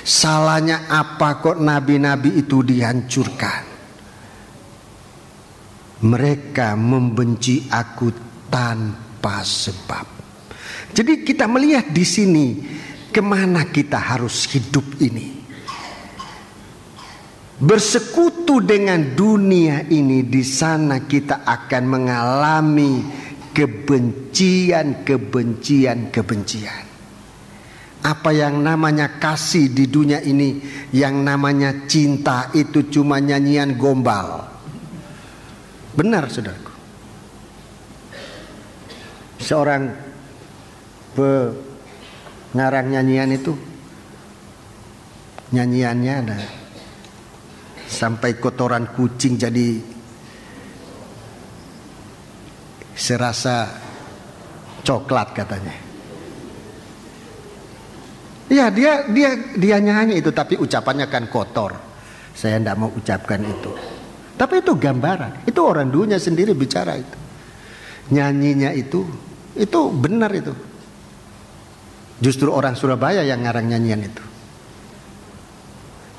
Salahnya apa kok nabi-nabi itu dihancurkan? Mereka membenci aku tanpa sebab. Jadi kita melihat di sini kemana kita harus hidup ini. Bersekutu dengan dunia ini, di sana kita akan mengalami kebencian. Apa yang namanya kasih di dunia ini, yang namanya cinta itu cuma nyanyian gombal. Benar, saudaraku. Seorang pengarang nyanyian itu, nyanyiannya ada sampai kotoran kucing jadi serasa coklat katanya. Ya, dia nyanyi itu, tapi ucapannya kan kotor. Saya tidak mau ucapkan itu. Tapi itu gambaran. Itu orang dunia sendiri bicara itu. Nyanyinya itu benar itu. Justru orang Surabaya yang ngarang nyanyian itu.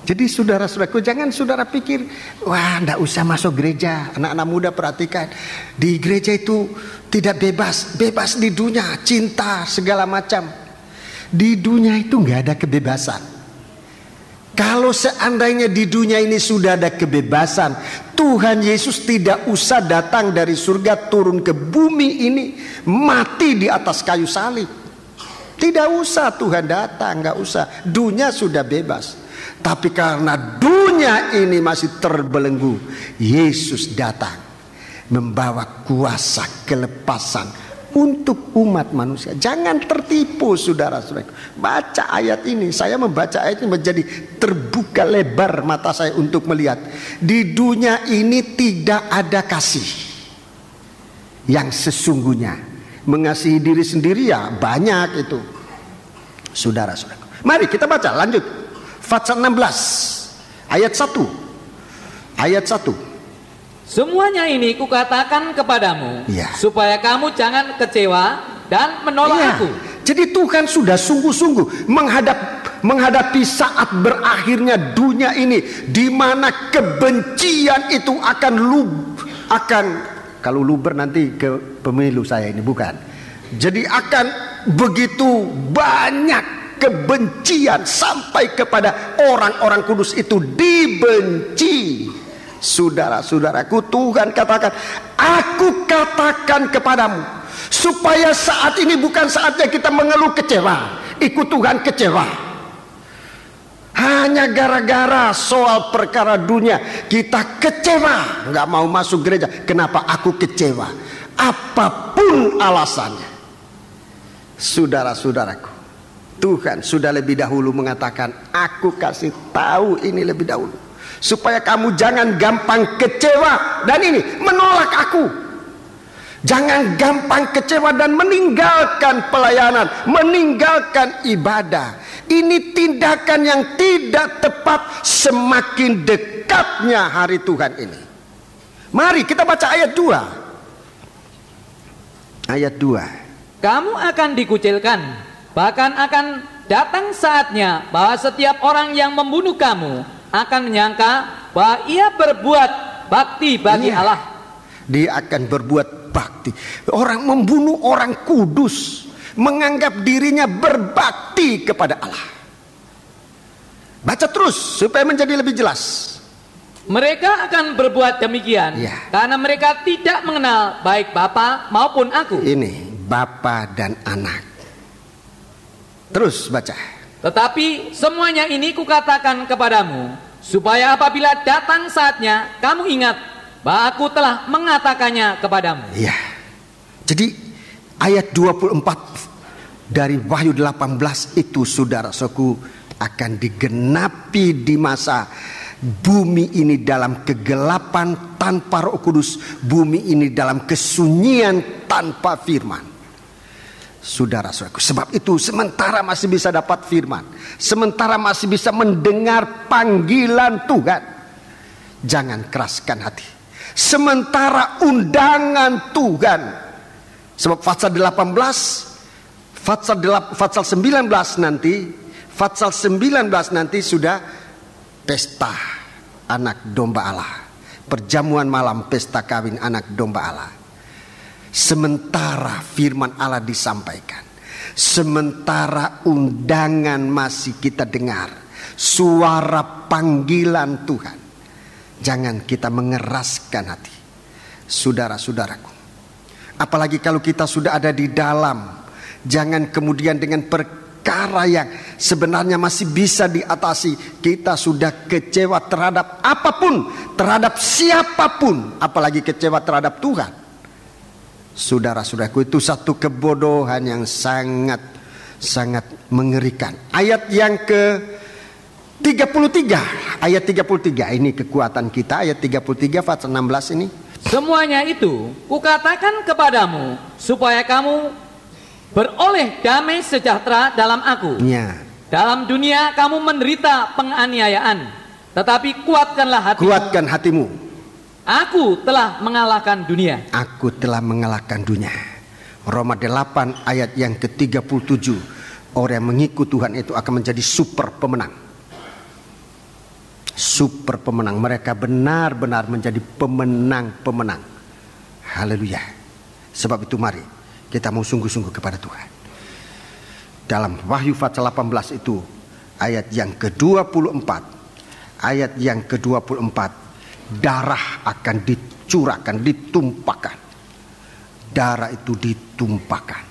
Jadi saudara-saudaraku, jangan saudara pikir, wah ndak usah masuk gereja. Anak-anak muda perhatikan, di gereja itu tidak bebas. Bebas di dunia, cinta segala macam. Di dunia itu nggak ada kebebasan. Kalau seandainya di dunia ini sudah ada kebebasan, Tuhan Yesus tidak usah datang dari surga turun ke bumi ini, mati di atas kayu salib. Tidak usah Tuhan datang, nggak usah. Dunia sudah bebas. Tapi karena dunia ini masih terbelenggu, Yesus datang membawa kuasa kelepasan untuk umat manusia. Jangan tertipu, saudara-saudara. Baca ayat ini. Saya membaca ayat ini menjadi terbuka lebar mata saya untuk melihat. Di dunia ini tidak ada kasih yang sesungguhnya. Mengasihi diri sendiri ya banyak itu, saudara-saudara. Mari kita baca lanjut. Fatsal 16 ayat 1. Ayat 1. Semuanya ini kukatakan kepadamu, ya, supaya kamu jangan kecewa dan menolak aku. Jadi Tuhan sudah sungguh-sungguh menghadapi saat berakhirnya dunia ini, di mana kebencian itu akan kalau luber nanti ke pemilu saya ini, bukan. Jadi akan begitu banyak kebencian sampai kepada orang-orang kudus itu dibenci. Saudara-saudaraku, Tuhan katakan, aku katakan kepadamu, supaya saat ini bukan saatnya kita mengeluh kecewa, ikut Tuhan kecewa. Hanya gara-gara soal perkara dunia kita kecewa, nggak mau masuk gereja. Kenapa aku kecewa? Apapun alasannya, saudara-saudaraku, Tuhan sudah lebih dahulu mengatakan, aku kasih tahu ini lebih dahulu, supaya kamu jangan gampang kecewa dan ini menolak aku. Jangan gampang kecewa dan meninggalkan pelayanan, meninggalkan ibadah. Ini tindakan yang tidak tepat semakin dekatnya hari Tuhan ini. Mari kita baca ayat 2. Ayat 2. Kamu akan dikucilkan, bahkan akan datang saatnya bahwa setiap orang yang membunuh kamu akan menyangka bahwa ia berbuat bakti bagi Allah. Dia akan berbuat bakti. Orang membunuh orang kudus, menganggap dirinya berbakti kepada Allah. Baca terus supaya menjadi lebih jelas. Mereka akan berbuat demikian karena mereka tidak mengenal baik Bapa maupun aku. Ini Bapa dan Anak. Terus baca. Tetapi semuanya ini kukatakan kepadamu, supaya apabila datang saatnya kamu ingat bahwa aku telah mengatakannya kepadamu. Ya. Jadi ayat 24 dari Wahyu 18 itu, saudara-saudaraku, akan digenapi di masa bumi ini dalam kegelapan tanpa Roh Kudus, bumi ini dalam kesunyian tanpa firman. Saudara-saudaraku, sebab itu sementara masih bisa dapat firman, sementara masih bisa mendengar panggilan Tuhan, jangan keraskan hati. Sementara undangan Tuhan, sebab Fatsal 18, Fatsal 19 nanti sudah pesta anak domba Allah, perjamuan malam pesta kawin anak domba Allah. Sementara firman Allah disampaikan, sementara undangan masih kita dengar, suara panggilan Tuhan, jangan kita mengeraskan hati. Saudara-saudaraku, apalagi kalau kita sudah ada di dalam, jangan kemudian dengan perkara yang sebenarnya masih bisa diatasi, kita sudah kecewa terhadap apapun, terhadap siapapun, apalagi kecewa terhadap Tuhan. Saudara-saudaraku, itu satu kebodohan yang sangat mengerikan. Ayat yang ke-33, ayat 33 ini kekuatan kita. Ayat 33 Fatsal 16 ini. Semuanya itu kukatakan kepadamu supaya kamu beroleh damai sejahtera dalam aku. Ya. Dalam dunia kamu menderita penganiayaan, tetapi kuatkanlah hatimu. Kuatkan hatimu. Aku telah mengalahkan dunia. Aku telah mengalahkan dunia. Roma 8 ayat yang ke-37. Orang yang mengikut Tuhan itu akan menjadi super pemenang. Super pemenang. Mereka benar-benar menjadi pemenang-pemenang. Haleluya. Sebab itu mari kita mau sungguh-sungguh kepada Tuhan. Dalam Wahyu Fatsal 18 itu ayat yang ke-24, ayat yang ke-24, darah akan dicurahkan, ditumpahkan. Darah itu ditumpahkan.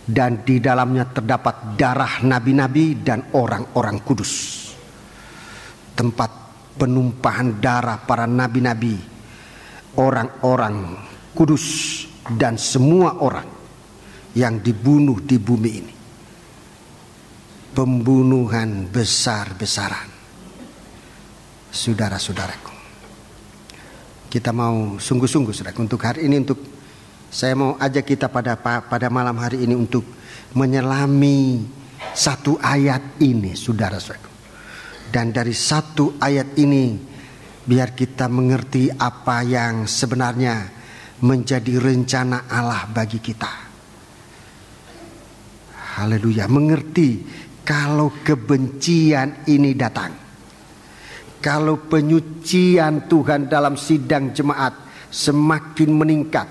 Dan di dalamnya terdapat darah nabi-nabi dan orang-orang kudus. Tempat penumpahan darah para nabi-nabi, orang-orang kudus, dan semua orang yang dibunuh di bumi ini. Pembunuhan besar-besaran. Saudara-saudaraku, kita mau sungguh-sungguh saudara, untuk hari ini, untuk saya mau ajak kita pada malam hari ini untuk menyelami satu ayat ini, saudara-saudaraku. Dan dari satu ayat ini biar kita mengerti apa yang sebenarnya menjadi rencana Allah bagi kita. Haleluya. Mengerti kalau kebencian ini datang, kalau penyucian Tuhan dalam sidang jemaat semakin meningkat,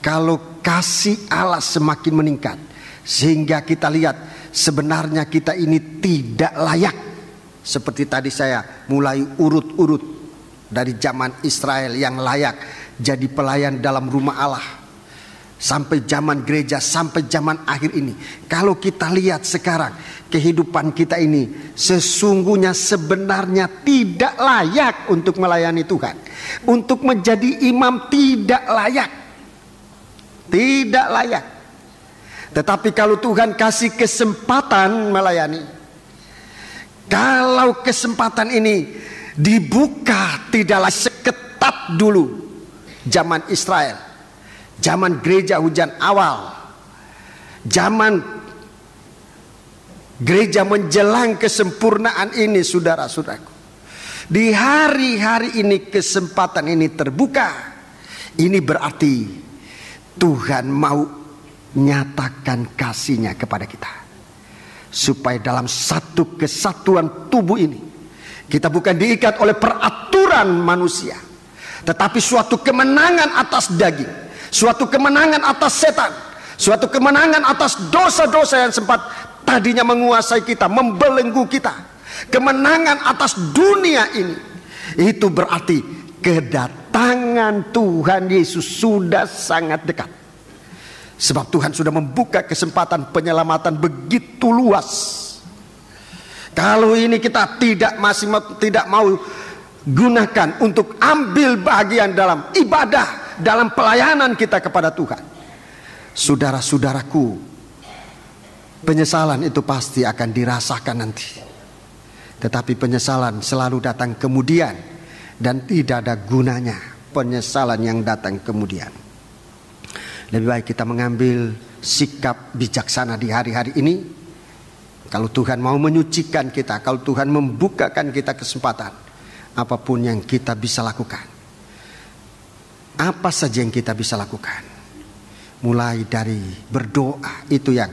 kalau kasih Allah semakin meningkat, sehingga kita lihat sebenarnya kita ini tidak layak. Seperti tadi saya mulai urut-urut dari zaman Israel yang layak jadi pelayan dalam rumah Allah, sampai zaman gereja, sampai zaman akhir ini. Kalau kita lihat sekarang, kehidupan kita ini sesungguhnya sebenarnya tidak layak untuk melayani Tuhan. Untuk menjadi imam tidak layak. Tidak layak. Tetapi kalau Tuhan kasih kesempatan melayani, kalau kesempatan ini dibuka tidaklah seketat dulu zaman Israel, zaman gereja hujan awal, zaman gereja menjelang kesempurnaan ini, saudara-saudaraku. Di hari-hari ini kesempatan ini terbuka. Ini berarti Tuhan mau nyatakan kasih-Nya kepada kita, supaya dalam satu kesatuan tubuh ini kita bukan diikat oleh peraturan manusia, tetapi suatu kemenangan atas daging, suatu kemenangan atas setan, suatu kemenangan atas dosa-dosa yang sempat tadinya menguasai kita, membelenggu kita, kemenangan atas dunia ini. Itu berarti kedatangan Tuhan Yesus sudah sangat dekat. Sebab Tuhan sudah membuka kesempatan penyelamatan begitu luas. Kalau ini kita tidak mau gunakan untuk ambil bagian dalam ibadah, dalam pelayanan kita kepada Tuhan, saudara-saudaraku, penyesalan itu pasti akan dirasakan nanti. Tetapi penyesalan selalu datang kemudian, dan tidak ada gunanya penyesalan yang datang kemudian. Lebih baik kita mengambil sikap bijaksana di hari-hari ini. Kalau Tuhan mau menyucikan kita, kalau Tuhan membukakan kita kesempatan, apapun yang kita bisa lakukan. Apa saja yang kita bisa lakukan. Mulai dari berdoa, itu yang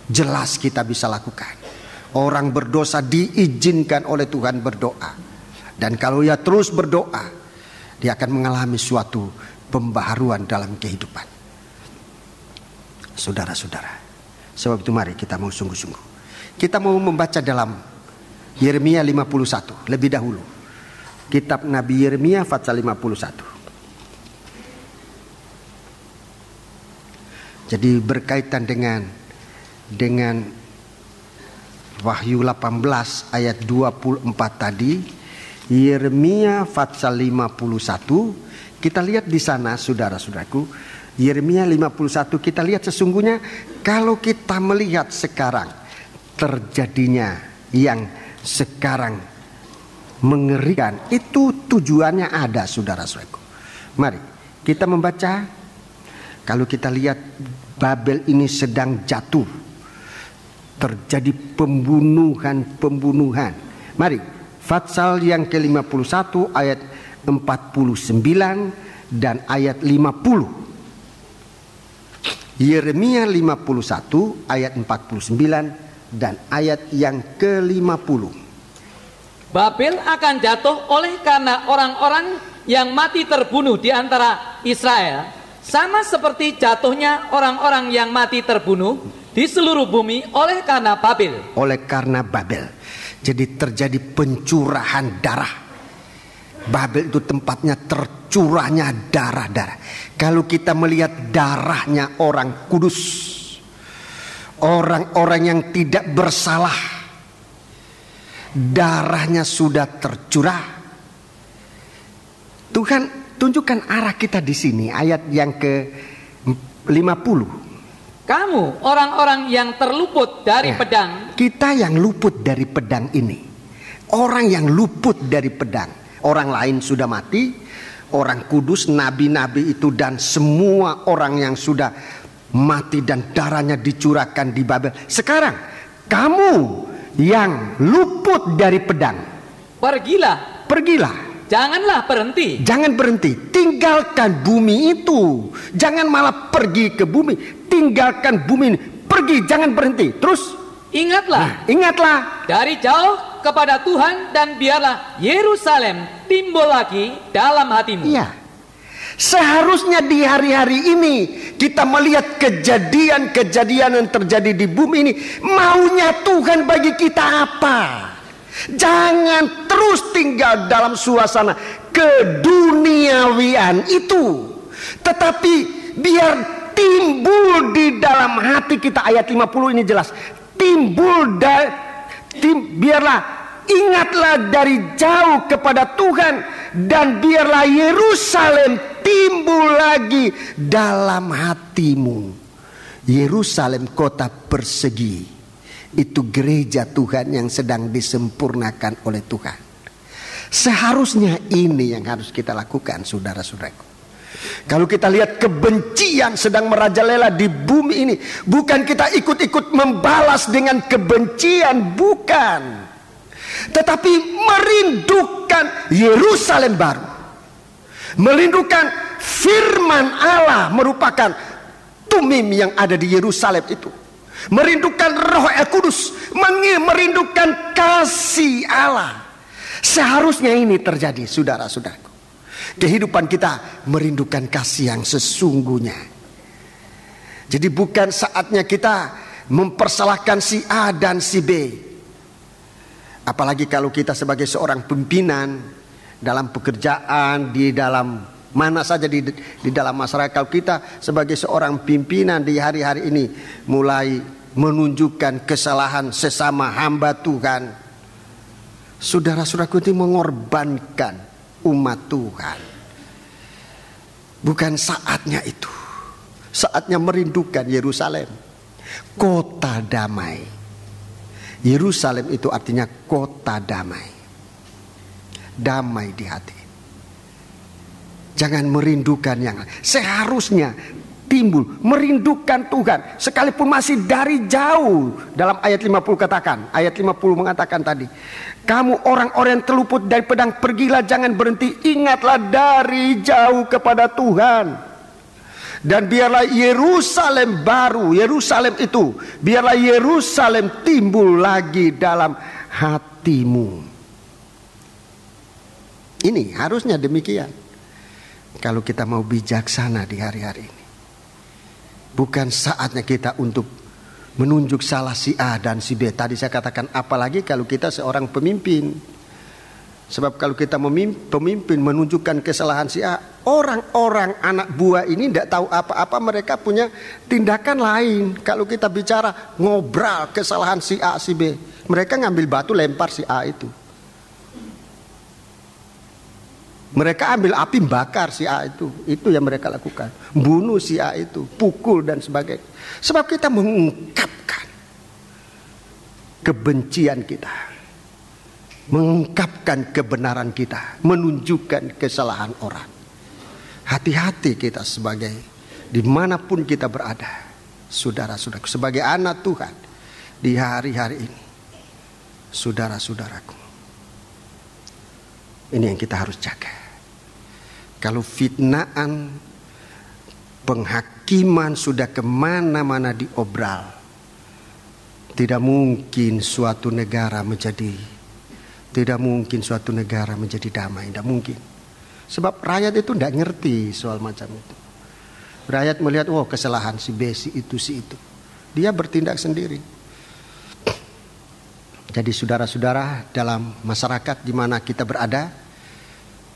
jelas kita bisa lakukan. Orang berdosa diizinkan oleh Tuhan berdoa. Dan kalau ia terus berdoa, dia akan mengalami suatu pembaharuan dalam kehidupan. Saudara-saudara, sebab itu mari kita mau sungguh-sungguh. Kita mau membaca dalam Yeremia 51 lebih dahulu. Kitab Nabi Yeremia pasal 51. Jadi berkaitan dengan Wahyu 18 ayat 24 tadi, Yeremia pasal 51, kita lihat di sana saudara-saudaraku, Yeremia 51 kita lihat sesungguhnya kalau kita melihat sekarang terjadinya yang sekarang mengerikan, itu tujuannya ada saudara-saudaraku. Mari kita membaca. Kalau kita lihat Babel ini sedang jatuh, terjadi pembunuhan. Mari, pasal yang ke-51 ayat 49 dan ayat 50. Yeremia 51 ayat 49 dan ayat yang ke-50. Babel akan jatuh oleh karena orang-orang yang mati terbunuh di antara Israel, sama seperti jatuhnya orang-orang yang mati terbunuh di seluruh bumi oleh karena Babel. Oleh karena Babel. Jadi terjadi pencurahan darah. Babel itu tempatnya tercurahnya darah-darah. Kalau kita melihat darahnya orang kudus, orang-orang yang tidak bersalah, darahnya sudah tercurah. Tuhan tunjukkan arah kita di sini, ayat yang ke-50. Kamu orang-orang yang terluput dari pedang. Kita yang luput dari pedang ini. Orang yang luput dari pedang. Orang lain sudah mati, orang kudus, nabi-nabi itu dan semua orang yang sudah mati dan darahnya dicurahkan di Babel. Sekarang kamu yang luput dari pedang, pergilah. Janganlah berhenti. Jangan berhenti. Tinggalkan bumi itu. Jangan malah pergi ke bumi. Tinggalkan bumi ini. Pergi, jangan berhenti. Terus ingatlah dari jauh kepada Tuhan, dan biarlah Yerusalem timbul lagi dalam hatimu. Iya. Seharusnya di hari-hari ini kita melihat kejadian-kejadian yang terjadi di bumi ini. Maunya Tuhan bagi kita apa? Jangan terus tinggal dalam suasana keduniawian itu. Tetapi biar timbul di dalam hati kita. Ayat 50 ini jelas. Biarlah ingatlah dari jauh kepada Tuhan, dan biarlah Yerusalem timbul lagi dalam hatimu. Yerusalem kota persegi. Itu gereja Tuhan yang sedang disempurnakan oleh Tuhan. Seharusnya ini yang harus kita lakukan, saudara-saudaraku. Kalau kita lihat kebencian sedang merajalela di bumi ini, bukan kita ikut-ikut membalas dengan kebencian, bukan. Tetapi merindukan Yerusalem baru. Merindukan firman Allah merupakan tumim yang ada di Yerusalem itu. Merindukan Roh Kudus, merindukan kasih Allah. Seharusnya ini terjadi, saudara-saudaraku. Kehidupan kita merindukan kasih yang sesungguhnya. Jadi bukan saatnya kita mempersalahkan si A dan si B. Apalagi kalau kita sebagai seorang pimpinan dalam pekerjaan, di dalam mana saja di dalam masyarakat. Kalau kita sebagai seorang pimpinan di hari-hari ini mulai menunjukkan kesalahan sesama hamba Tuhan, saudara-saudaraku, itu mengorbankan umat Tuhan. Bukan saatnya itu. Saatnya merindukan Yerusalem, kota damai. Yerusalem itu artinya kota damai. Damai di hati. Jangan merindukan yang lain. Seharusnya timbul merindukan Tuhan sekalipun masih dari jauh. Dalam ayat 50 katakan, ayat 50 mengatakan tadi, kamu orang-orang yang terluput dari pedang, pergilah, jangan berhenti, ingatlah dari jauh kepada Tuhan. Dan biarlah Yerusalem baru, Yerusalem itu, biarlah Yerusalem timbul lagi dalam hatimu. Ini harusnya demikian. Kalau kita mau bijaksana di hari-hari ini, bukan saatnya kita untuk menunjuk salah si A dan si B. Tadi saya katakan, apalagi kalau kita seorang pemimpin. Sebab kalau kita pemimpin menunjukkan kesalahan si A, orang-orang anak buah ini tidak tahu apa-apa, mereka punya tindakan lain. Kalau kita bicara ngobrol kesalahan si A, si B, mereka ngambil batu lempar si A itu. Mereka ambil api bakar si A itu yang mereka lakukan. Bunuh si A itu, pukul dan sebagainya. Sebab kita mengungkapkan kebencian kita, mengungkapkan kebenaran kita, menunjukkan kesalahan orang. Hati-hati kita sebagai dimanapun kita berada, saudara-saudaraku, sebagai anak Tuhan di hari-hari ini, saudara-saudaraku, ini yang kita harus jaga. Kalau fitnaan, penghakiman sudah kemana-mana diobral, tidak mungkin suatu negara menjadi damai, tidak mungkin. Sebab rakyat itu tidak ngerti soal macam itu. Rakyat melihat, oh kesalahan si B, si itu. Dia bertindak sendiri. Jadi saudara-saudara, dalam masyarakat di mana kita berada,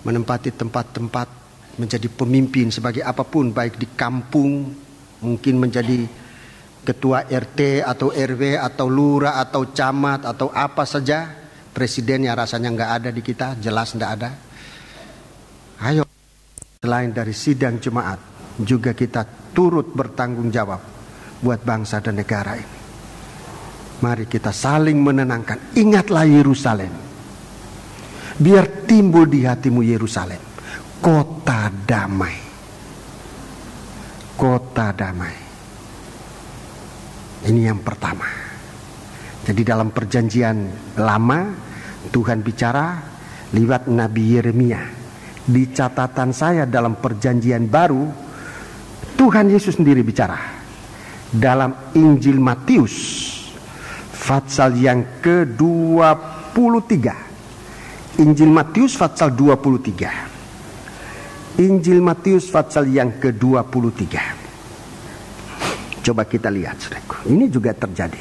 menempati tempat-tempat, menjadi pemimpin sebagai apapun, baik di kampung, mungkin menjadi ketua RT atau RW atau lurah atau camat atau apa saja, presidennya rasanya nggak ada di kita, jelas nggak ada. Ayo, selain dari sidang jemaat, juga kita turut bertanggung jawab buat bangsa dan negara ini. Mari kita saling menenangkan. Ingatlah Yerusalem. Biar timbul di hatimu Yerusalem, kota damai. Kota damai. Ini yang pertama. Jadi dalam perjanjian lama, Tuhan bicara lewat Nabi Yeremia. Di catatan saya dalam perjanjian baru, Tuhan Yesus sendiri bicara. Dalam Injil Matius, pasal yang ke-23. Injil Matius pasal 23. Injil Matius pasal yang ke-23. Coba kita lihat, saudaraku. Ini juga terjadi.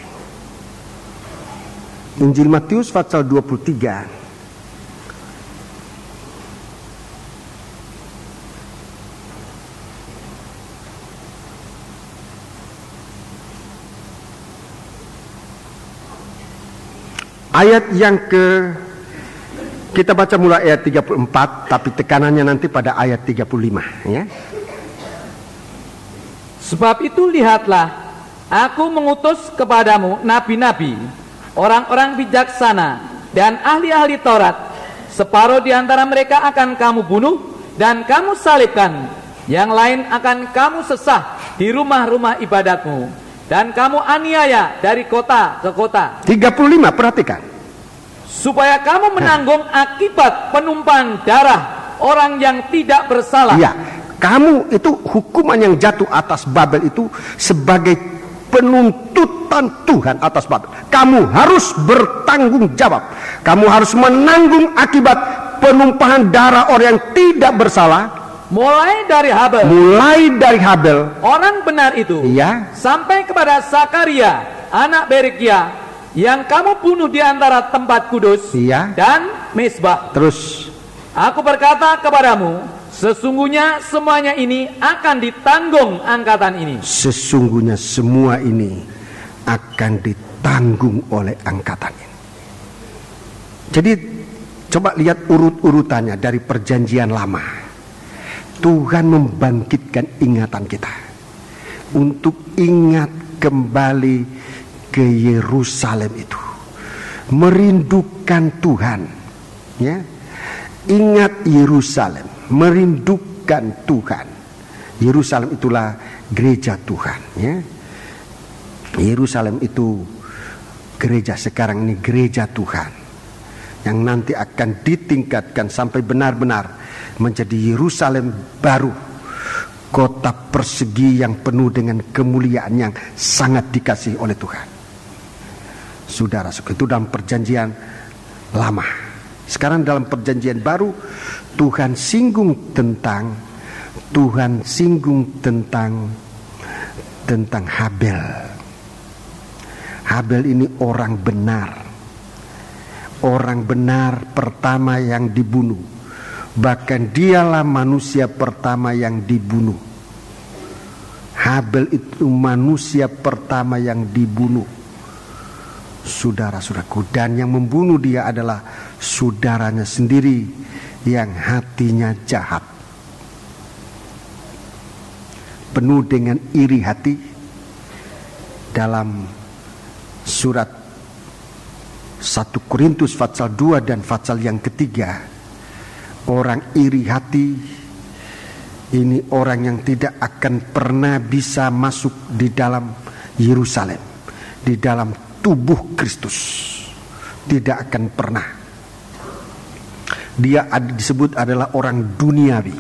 Injil Matius pasal 23. Ayat yang kita baca mulai ayat 34, tapi tekanannya nanti pada ayat 35, ya. Sebab itu lihatlah, aku mengutus kepadamu nabi-nabi, orang-orang bijaksana dan ahli-ahli Taurat. Separuh di antara mereka akan kamu bunuh dan kamu salibkan, yang lain akan kamu sesah di rumah-rumah ibadatmu, dan kamu aniaya dari kota ke kota. 35, perhatikan. Supaya kamu menanggung akibat penumpahan darah orang yang tidak bersalah. Ya, kamu itu hukuman yang jatuh atas Babel itu sebagai penuntutan Tuhan atas Babel. Kamu harus bertanggung jawab. Kamu harus menanggung akibat penumpahan darah orang yang tidak bersalah. Mulai dari Habel, orang benar itu, ya, sampai kepada Zakaria, anak Berekia, yang kamu bunuh di antara tempat kudus, iya, dan Mezbah. Terus, aku berkata kepadamu, sesungguhnya semuanya ini akan ditanggung angkatan ini. Sesungguhnya semua ini akan ditanggung oleh angkatan ini. Jadi coba lihat urut-urutannya dari perjanjian lama. Tuhan membangkitkan ingatan kita untuk ingat kembali ke Yerusalem itu. merindukan Tuhan, ya. Ingat Yerusalem, merindukan Tuhan. Yerusalem itulah gereja Tuhan, ya. Yerusalem itu gereja sekarang ini, gereja Tuhan yang nanti akan ditingkatkan sampai benar-benar menjadi Yerusalem baru, kota persegi yang penuh dengan kemuliaan yang sangat dikasihi oleh Tuhan. Saudara, itu dalam perjanjian lama. Sekarang dalam perjanjian baru, Tuhan singgung tentang Habel. Habel ini orang benar pertama yang dibunuh. Bahkan dialah manusia pertama yang dibunuh. Habel itu manusia pertama yang dibunuh, saudara-saudaraku. Dan yang membunuh dia adalah saudaranya sendiri yang hatinya jahat, penuh dengan iri hati. Dalam surat 1 Korintus pasal 2 dan pasal yang ketiga, orang iri hati ini orang yang tidak akan pernah bisa masuk di dalam Yerusalem, di dalam tubuh Kristus. Tidak akan pernah. Dia disebut adalah orang duniawi.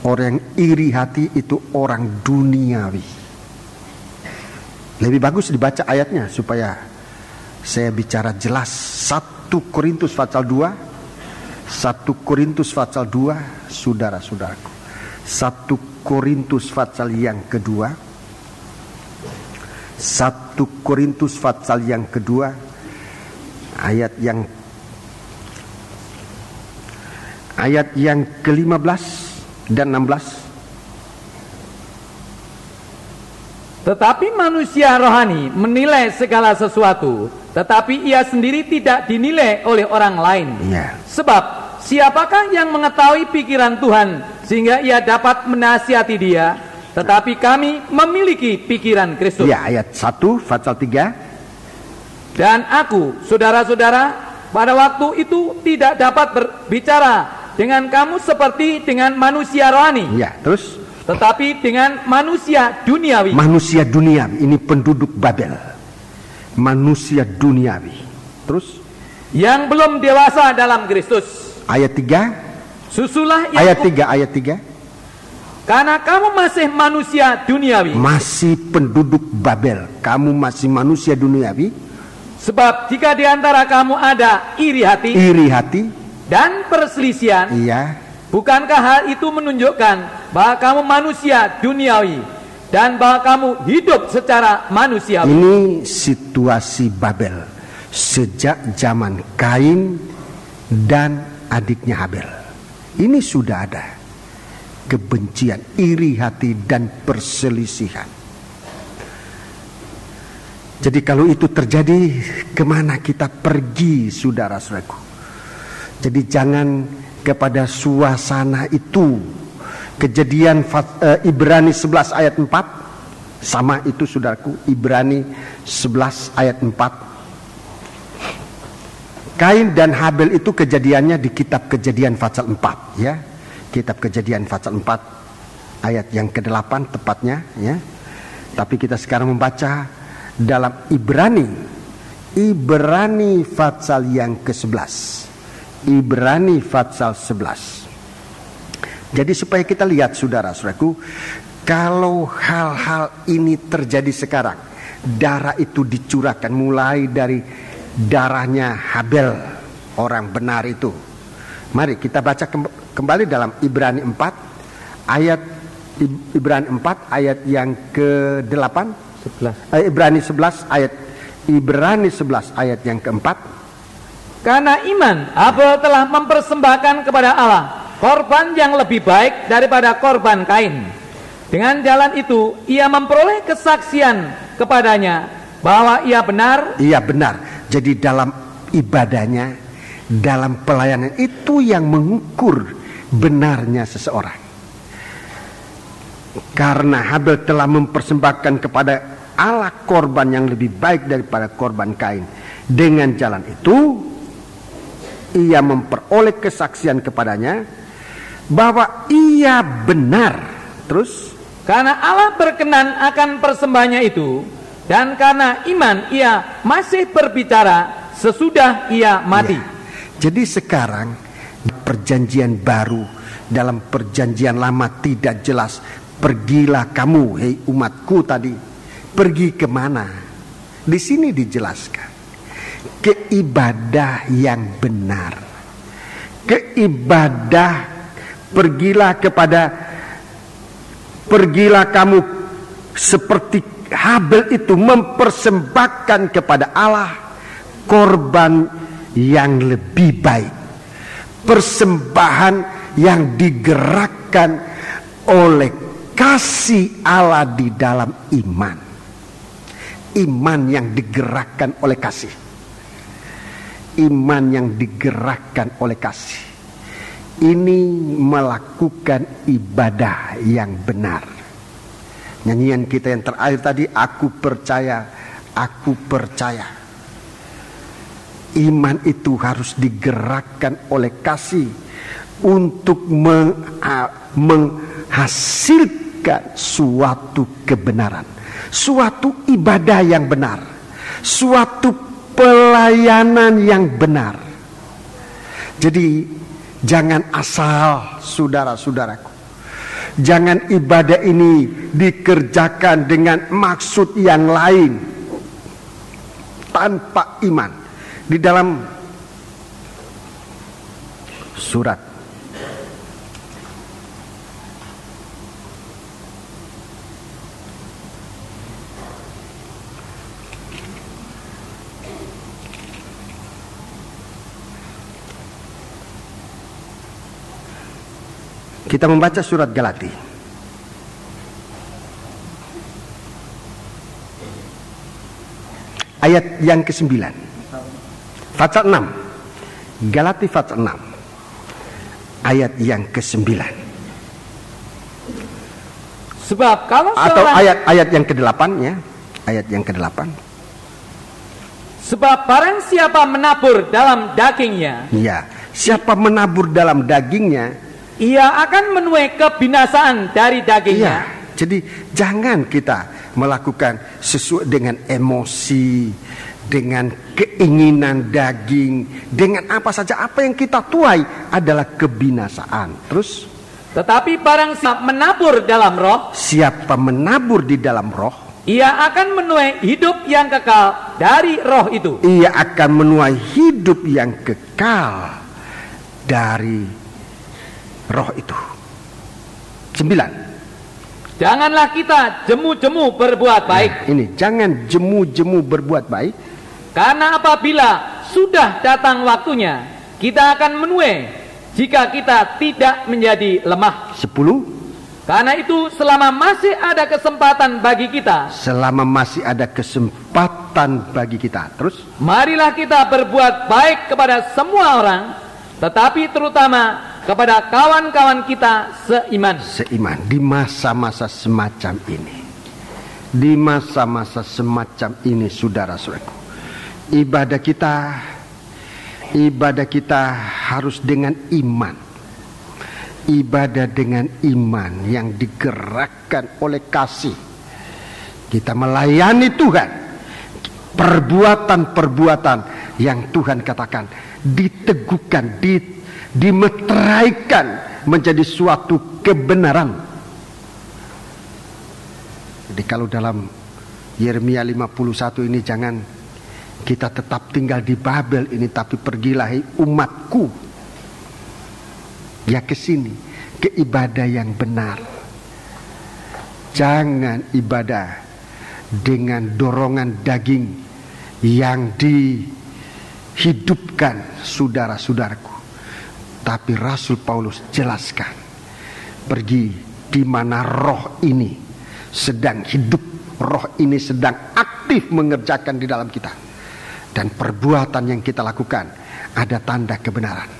Orang yang iri hati itu orang duniawi. Lebih bagus dibaca ayatnya supaya saya bicara jelas. 1 Korintus pasal 2. 1 Korintus pasal 2, saudara-saudaraku. 1 Korintus pasal yang kedua. 1 Korintus pasal yang kedua, ayat yang ke-15 dan 16. Tetapi manusia rohani menilai segala sesuatu, tetapi ia sendiri tidak dinilai oleh orang lain. Ya. Sebab siapakah yang mengetahui pikiran Tuhan sehingga ia dapat menasihati dia? Tetapi kami memiliki pikiran Kristus. Ya, ayat 1 pasal 3. Dan aku, saudara-saudara, pada waktu itu tidak dapat berbicara dengan kamu seperti dengan manusia rohani. Ya, terus? Tetapi dengan manusia duniawi. Manusia duniawi, ini penduduk Babel. Manusia duniawi. Terus? Yang belum dewasa dalam Kristus. Ayat 3. Susulah yang ayat 3. Karena kamu masih manusia duniawi. Masih penduduk Babel. Kamu masih manusia duniawi. Sebab jika di antara kamu ada iri hati dan perselisihan, iya, bukankah hal itu menunjukkan bahwa kamu manusia duniawi dan bahwa kamu hidup secara manusiawi? Ini situasi Babel sejak zaman Kain dan adiknya Habel. Ini sudah ada kebencian, iri hati dan perselisihan. Jadi kalau itu terjadi, kemana kita pergi, saudara-saudaraku? Jadi jangan kepada suasana itu. Kejadian Ibrani 11 ayat 4 sama itu, saudaraku. Ibrani 11 ayat 4. Kain dan Habel itu kejadiannya di kitab Kejadian pasal 4, ya. Kitab Kejadian pasal 4 ayat yang ke-8 tepatnya, ya. Tapi kita sekarang membaca dalam Ibrani pasal yang ke-11. Ibrani pasal 11. Jadi supaya kita lihat, saudara-saudaraku, kalau hal-hal ini terjadi sekarang, darah itu dicurahkan mulai dari darahnya Habel, orang benar itu. Mari kita baca kembali dalam Ibrani 4 ayat yang ke-8. Ibrani 11 ayat yang ke-4. Karena iman, Habel telah mempersembahkan kepada Allah korban yang lebih baik daripada korban Kain. Dengan jalan itu, ia memperoleh kesaksian kepadanya bahwa ia benar. Ia benar. Jadi dalam ibadahnya, dalam pelayanan, itu yang mengukur benarnya seseorang. Karena Habel telah mempersembahkan kepada Allah korban yang lebih baik daripada korban Kain. Dengan jalan itu ia memperoleh kesaksian kepadanya bahwa ia benar. Terus, karena Allah berkenan akan persembahannya itu, dan karena iman ia masih berbicara sesudah ia mati. Ya. Jadi sekarang perjanjian baru, dalam perjanjian lama tidak jelas. Pergilah kamu, hei umatku tadi. Pergi kemana? Di sini dijelaskan. Keibadah yang benar. Keibadah, pergilah kamu seperti Habel itu, mempersembahkan kepada Allah korban yang lebih baik. Persembahan yang digerakkan oleh kasih Allah di dalam iman. Iman yang digerakkan oleh kasih. Iman yang digerakkan oleh kasih. Ini melakukan ibadah yang benar. Nyanyian kita yang terakhir tadi, aku percaya, aku percaya. Iman itu harus digerakkan oleh kasih untuk menghasilkan suatu kebenaran, suatu ibadah yang benar, suatu pelayanan yang benar. Jadi jangan asal, saudara-saudaraku, jangan ibadah ini dikerjakan dengan maksud yang lain tanpa iman. Di dalam surat kita membaca surat Galati ayat yang ke-9. Pasal 6, Galati pasal 6 ayat yang ke-9. Sebab kalau atau ayat yang ke-8 ya, ayat yang ke-8. Sebab barang siapa menabur dalam dagingnya, ya, siapa menabur dalam dagingnya, ia akan menuai kebinasaan dari dagingnya. Ya, jadi jangan kita melakukan sesuai dengan emosi, dengan keinginan daging, dengan apa saja. Apa yang kita tuai adalah kebinasaan. Terus, tetapi barang siapa menabur dalam roh, siapa menabur di dalam roh, ia akan menuai hidup yang kekal dari roh itu. Ia akan menuai hidup yang kekal dari roh itu. 9. Janganlah kita jemu-jemu berbuat baik. Nah, ini jangan jemu-jemu berbuat baik. Karena apabila sudah datang waktunya, kita akan menuai jika kita tidak menjadi lemah. 10. Karena itu selama masih ada kesempatan bagi kita, selama masih ada kesempatan bagi kita, terus marilah kita berbuat baik kepada semua orang, tetapi terutama kepada kawan-kawan kita seiman. Seiman di masa-masa semacam ini. Di masa-masa semacam ini, saudara-saudaraku, ibadah kita harus dengan iman. Ibadah dengan iman yang digerakkan oleh kasih. Kita melayani Tuhan. Perbuatan-perbuatan yang Tuhan katakan diteguhkan, dimeteraikan menjadi suatu kebenaran. Jadi kalau dalam Yeremia 51 ini, jangan kita tetap tinggal di Babel ini, tapi pergilah umatku ya ke sini, ke ibadah yang benar. Jangan ibadah dengan dorongan daging yang dihidupkan, saudara-saudaraku. Tapi Rasul Paulus jelaskan, pergi di mana roh ini sedang hidup, roh ini sedang aktif mengerjakan di dalam kita. Dan perbuatan yang kita lakukan ada tanda kebenaran.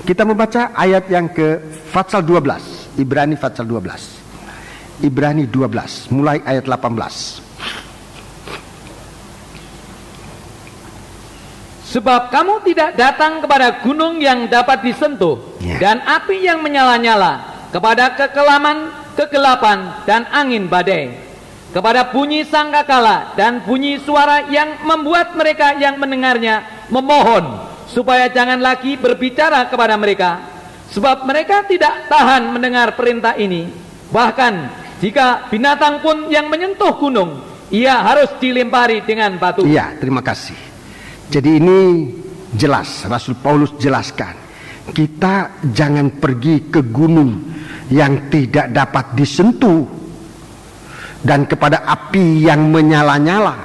Kita membaca ayat yang ke pasal 12, Ibrani pasal 12. Ibrani 12 mulai ayat 18. Sebab kamu tidak datang kepada gunung yang dapat disentuh, dan api yang menyala-nyala, kepada kekelaman, kegelapan, dan angin badai, kepada bunyi sangkakala dan bunyi suara yang membuat mereka yang mendengarnya memohon supaya jangan lagi berbicara kepada mereka, sebab mereka tidak tahan mendengar perintah ini. Bahkan jika binatang pun yang menyentuh gunung, ia harus dilempari dengan batu. Iya, terima kasih. Jadi ini jelas, Rasul Paulus jelaskan, kita jangan pergi ke gunung yang tidak dapat disentuh dan kepada api yang menyala-nyala.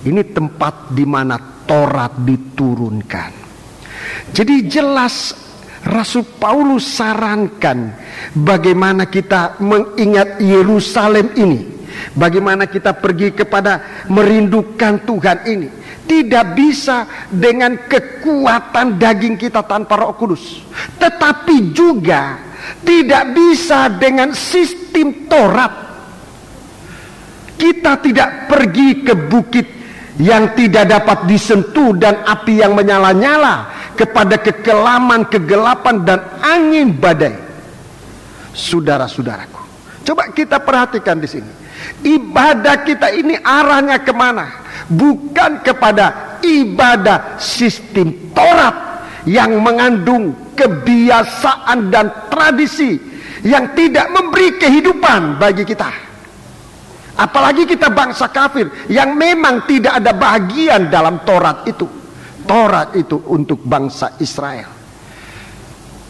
Ini tempat di mana Taurat diturunkan. Jadi jelas Rasul Paulus sarankan bagaimana kita mengingat Yerusalem ini, bagaimana kita pergi kepada merindukan Tuhan ini. Tidak bisa dengan kekuatan daging kita tanpa Roh Kudus, tetapi juga tidak bisa dengan sistem Taurat. Kita tidak pergi ke bukit yang tidak dapat disentuh dan api yang menyala-nyala, kepada kekelaman, kegelapan, dan angin badai. Saudara-saudaraku, coba kita perhatikan di sini. Ibadah kita ini arahnya kemana? Bukan kepada ibadah sistem Taurat yang mengandung kebiasaan dan tradisi yang tidak memberi kehidupan bagi kita. Apalagi kita bangsa kafir yang memang tidak ada bagian dalam Taurat itu. Taurat itu untuk bangsa Israel.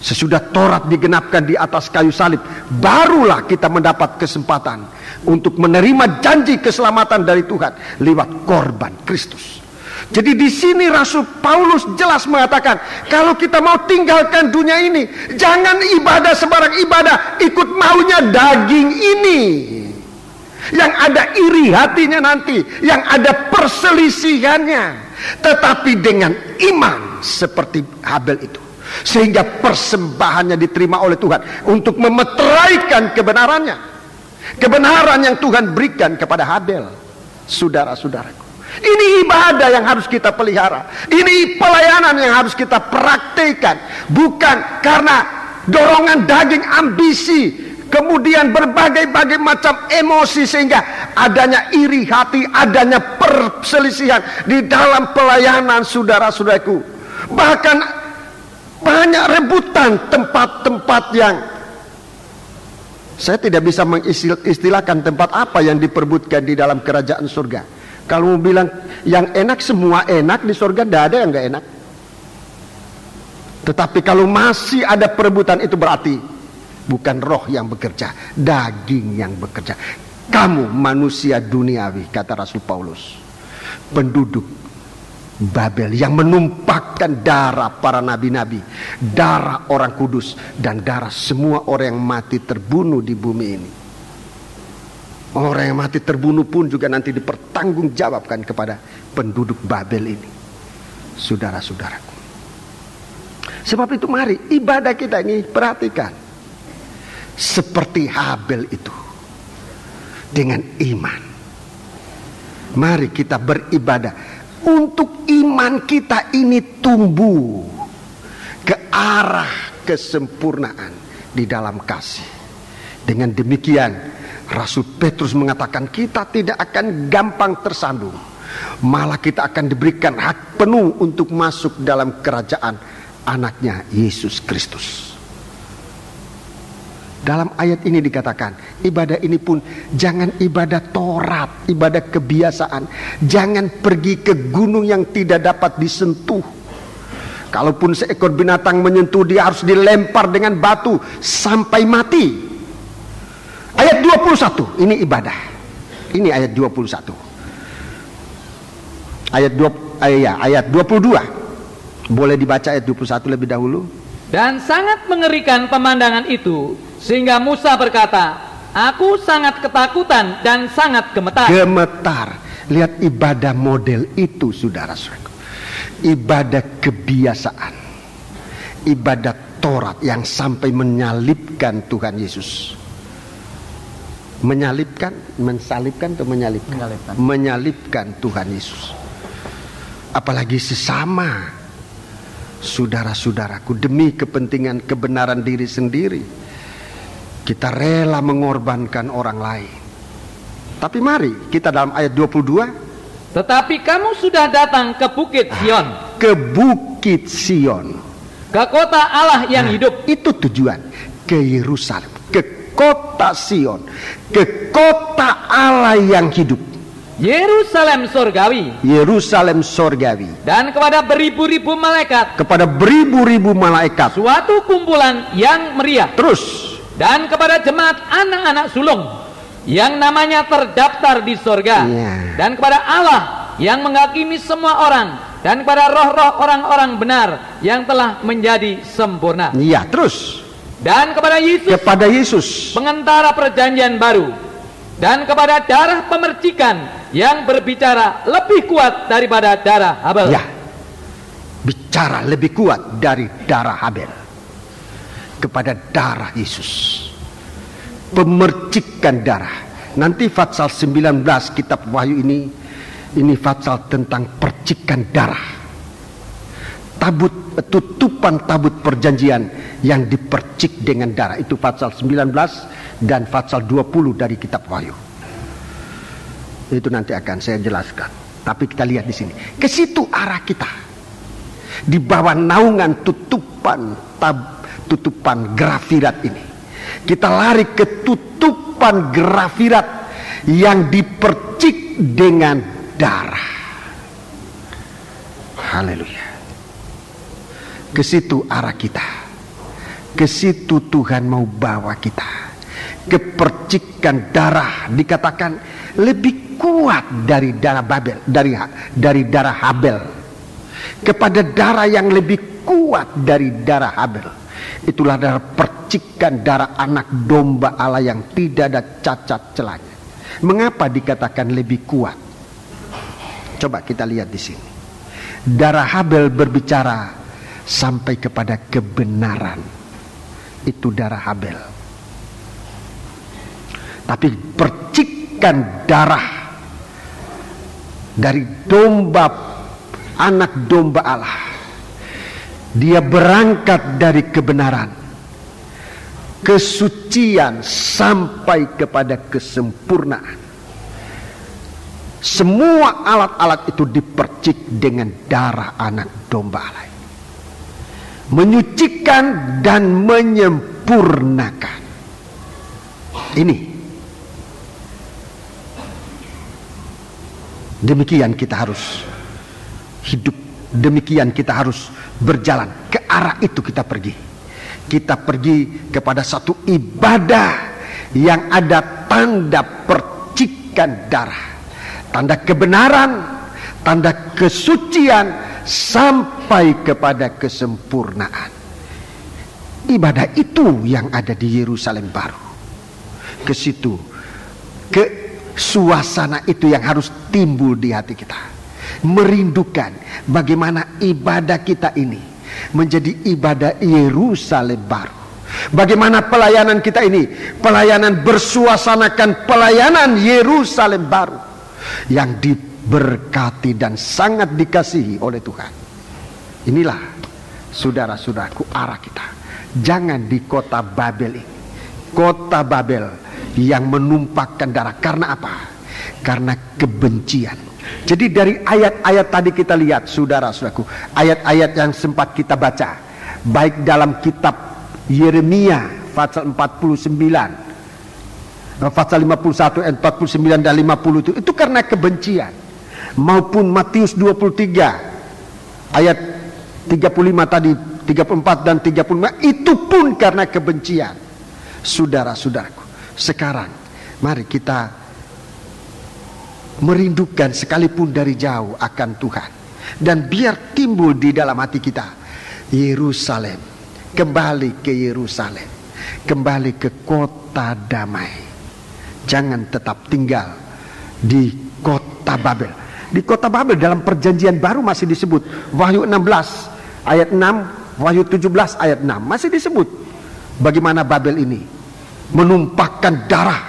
Sesudah Taurat digenapkan di atas kayu salib, barulah kita mendapat kesempatan untuk menerima janji keselamatan dari Tuhan lewat korban Kristus. Jadi di sini Rasul Paulus jelas mengatakan, kalau kita mau tinggalkan dunia ini, jangan ibadah sembarang ibadah, ikut maunya daging ini. Yang ada iri hatinya nanti, yang ada perselisihannya. Tetapi dengan iman seperti Habel itu, sehingga persembahannya diterima oleh Tuhan untuk memeteraikan kebenarannya, kebenaran yang Tuhan berikan kepada Habel. Saudara-saudaraku, ini ibadah yang harus kita pelihara, ini pelayanan yang harus kita praktekkan, bukan karena dorongan daging, ambisi, kemudian berbagai-bagai macam emosi, sehingga adanya iri hati, adanya perselisihan di dalam pelayanan. Saudara-saudaraku, bahkan banyak rebutan tempat-tempat yang saya tidak bisa mengistilahkan tempat apa yang diperebutkan di dalam kerajaan surga. Kalau mau bilang yang enak, semua enak di surga, tidak ada yang nggak enak. Tetapi kalau masih ada perebutan, itu berarti bukan roh yang bekerja, daging yang bekerja. Kamu manusia duniawi, kata Rasul Paulus, penduduk Babel yang menumpahkan darah para nabi-nabi, darah orang kudus, dan darah semua orang yang mati terbunuh di bumi ini. Orang yang mati terbunuh pun juga nanti dipertanggungjawabkan kepada penduduk Babel ini. Saudara-saudaraku, sebab itu mari ibadah kita ini perhatikan seperti Habel itu, dengan iman. Mari kita beribadah untuk iman kita ini tumbuh ke arah kesempurnaan di dalam kasih. Dengan demikian Rasul Petrus mengatakan kita tidak akan gampang tersandung, malah kita akan diberikan hak penuh untuk masuk dalam kerajaan anaknya Yesus Kristus. Dalam ayat ini dikatakan, ibadah ini pun jangan ibadah Taurat, ibadah kebiasaan. Jangan pergi ke gunung yang tidak dapat disentuh. Kalaupun seekor binatang menyentuh, dia harus dilempar dengan batu sampai mati. Ayat 21, ini ibadah. Ini ayat 21. Ayat 22. Boleh dibaca ayat 21 lebih dahulu. Dan sangat mengerikan pemandangan itu, sehingga Musa berkata, aku sangat ketakutan dan sangat gemetar. Gemetar. Lihat ibadah model itu, saudara-saudara. Ibadah kebiasaan, ibadah Taurat yang sampai menyalibkan Tuhan Yesus. Menyalibkan, mensalibkan atau menyalibkan? Menyalibkan Tuhan Yesus. Apalagi sesama saudara-saudaraku, demi kepentingan kebenaran diri sendiri kita rela mengorbankan orang lain. Tapi mari kita dalam ayat 22, tetapi kamu sudah datang ke Bukit Sion, ke Bukit Sion, ke kota Allah yang hidup. Itu tujuan, ke Yerusalem, ke kota Sion, ke kota Allah yang hidup, Yerusalem surgawi, Yerusalem surgawi, dan kepada beribu-ribu malaikat, kepada beribu-ribu malaikat, suatu kumpulan yang meriah. Terus, dan kepada jemaat anak-anak sulung yang namanya terdaftar di surga, dan kepada Allah yang menghakimi semua orang, dan kepada roh-roh orang-orang benar yang telah menjadi sempurna. Iya, terus. Dan kepada Yesus, pengantara perjanjian baru, dan kepada darah pemercikan yang berbicara lebih kuat daripada darah Habel. Ya, bicara lebih kuat dari darah Habel. Kepada darah Yesus, pemercikan darah. Nanti pasal 19 kitab Wahyu ini pasal tentang percikan darah. Tutupan tabut perjanjian yang dipercik dengan darah, itu pasal 19 dan pasal 20 dari kitab Wahyu. Itu nanti akan saya jelaskan. Tapi kita lihat di sini, ke situ arah kita. Di bawah naungan tutupan grafirat ini, kita lari ke tutupan grafirat yang dipercik dengan darah. Haleluya. Ke situ arah kita. Ke situ Tuhan mau bawa kita. Kepercikan darah dikatakan lebih kuat dari darah Babel, dari darah Habel. Kepada darah yang lebih kuat dari darah Habel. Itulah darah percikan darah anak domba Allah yang tidak ada cacat celahnya. Mengapa dikatakan lebih kuat? Coba kita lihat di sini. Darah Habel berbicara sampai kepada kebenaran. Itu darah Habel. Tapi percikan darah dari domba, anak domba Allah, dia berangkat dari kebenaran, kesucian sampai kepada kesempurnaan. Semua alat-alat itu dipercik dengan darah anak domba Allah, menyucikan dan menyempurnakan. Ini demikian kita harus hidup, demikian kita harus berjalan. Ke arah itu kita pergi. Kita pergi kepada satu ibadah yang ada tanda percikan darah, tanda kebenaran, tanda kesucian sampai kepada kesempurnaan. Ibadah itu yang ada di Yerusalem baru. Ke situ, ke suasana itu yang harus timbul di hati kita. Merindukan bagaimana ibadah kita ini menjadi ibadah Yerusalem baru. Bagaimana pelayanan kita ini, pelayanan bersuasanakan pelayanan Yerusalem baru yang diberkati dan sangat dikasihi oleh Tuhan. Inilah saudara-saudaraku arah kita. Jangan di kota Babel ini, kota Babel yang menumpahkan darah. Karena apa? Karena kebencian. Jadi dari ayat-ayat tadi kita lihat, saudara-saudaraku, ayat-ayat yang sempat kita baca, baik dalam kitab Yeremia pasal 49, pasal 51 ayat 49 dan 50 itu karena kebencian. Maupun Matius 23 ayat 35 tadi, 34 dan 35, itu pun karena kebencian. Saudara-saudaraku, sekarang mari kita merindukan sekalipun dari jauh akan Tuhan, dan biar timbul di dalam hati kita Yerusalem. Kembali ke Yerusalem, kembali ke kota damai. Jangan tetap tinggal di kota Babel. Di kota Babel dalam perjanjian baru masih disebut. Wahyu 16 ayat 6, Wahyu 17 ayat 6 masih disebut bagaimana Babel ini menumpahkan darah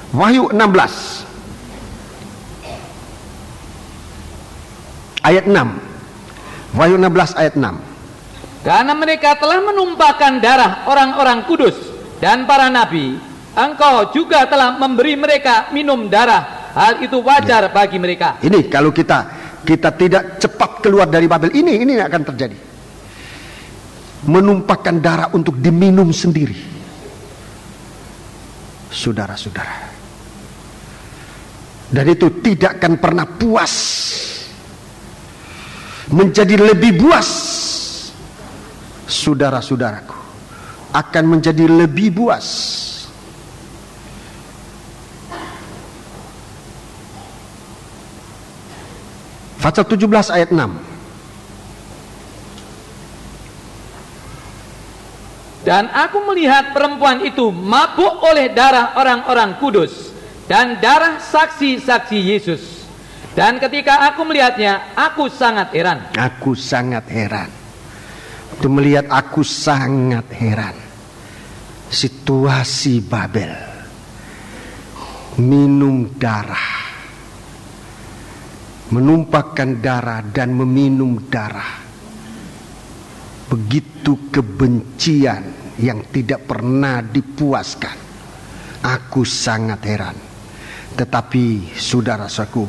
Wahyu 16 ayat 6. Wahyu 16 ayat 6. Karena mereka telah menumpahkan darah orang-orang kudus dan para nabi, engkau juga telah memberi mereka minum darah. Hal itu wajar bagi mereka. Ini kalau kita tidak cepat keluar dari Babel, ini akan terjadi. Menumpahkan darah untuk diminum sendiri. Saudara-saudara. Dan itu tidak akan pernah puas. Menjadi lebih buas. Saudara-saudaraku, akan menjadi lebih buas. Pasal 17 ayat 6. Dan aku melihat perempuan itu mabuk oleh darah orang-orang kudus dan darah saksi-saksi Yesus. Dan ketika aku melihatnya, aku sangat heran. Aku sangat heran. Itu melihat, aku sangat heran. Situasi Babel, minum darah, menumpahkan darah dan meminum darah. Begitu kebencian yang tidak pernah dipuaskan. Aku sangat heran. Tetapi saudara-saudaraku,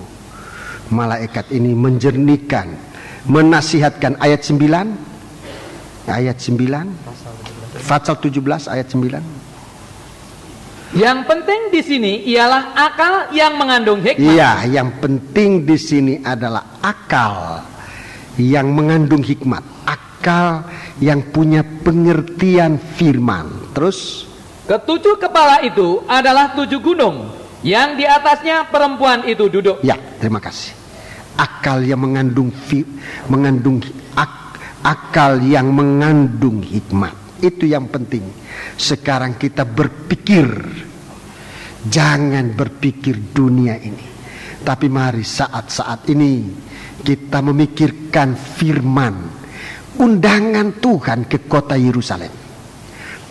malaikat ini menjernihkan, menasihatkan. Ayat 9, ayat 9, pasal 17 ayat 9. Yang penting di sini ialah akal yang mengandung hikmat. Iya, yang penting di sini adalah akal yang mengandung hikmat, akal yang punya pengertian firman. Terus, ketujuh kepala itu adalah 7 gunung yang di atasnya perempuan itu duduk. Ya, terima kasih. Akal yang mengandung akal yang mengandung hikmat. Itu yang penting. Sekarang kita berpikir, jangan berpikir dunia ini, tapi mari saat-saat ini kita memikirkan firman, undangan Tuhan ke kota Yerusalem,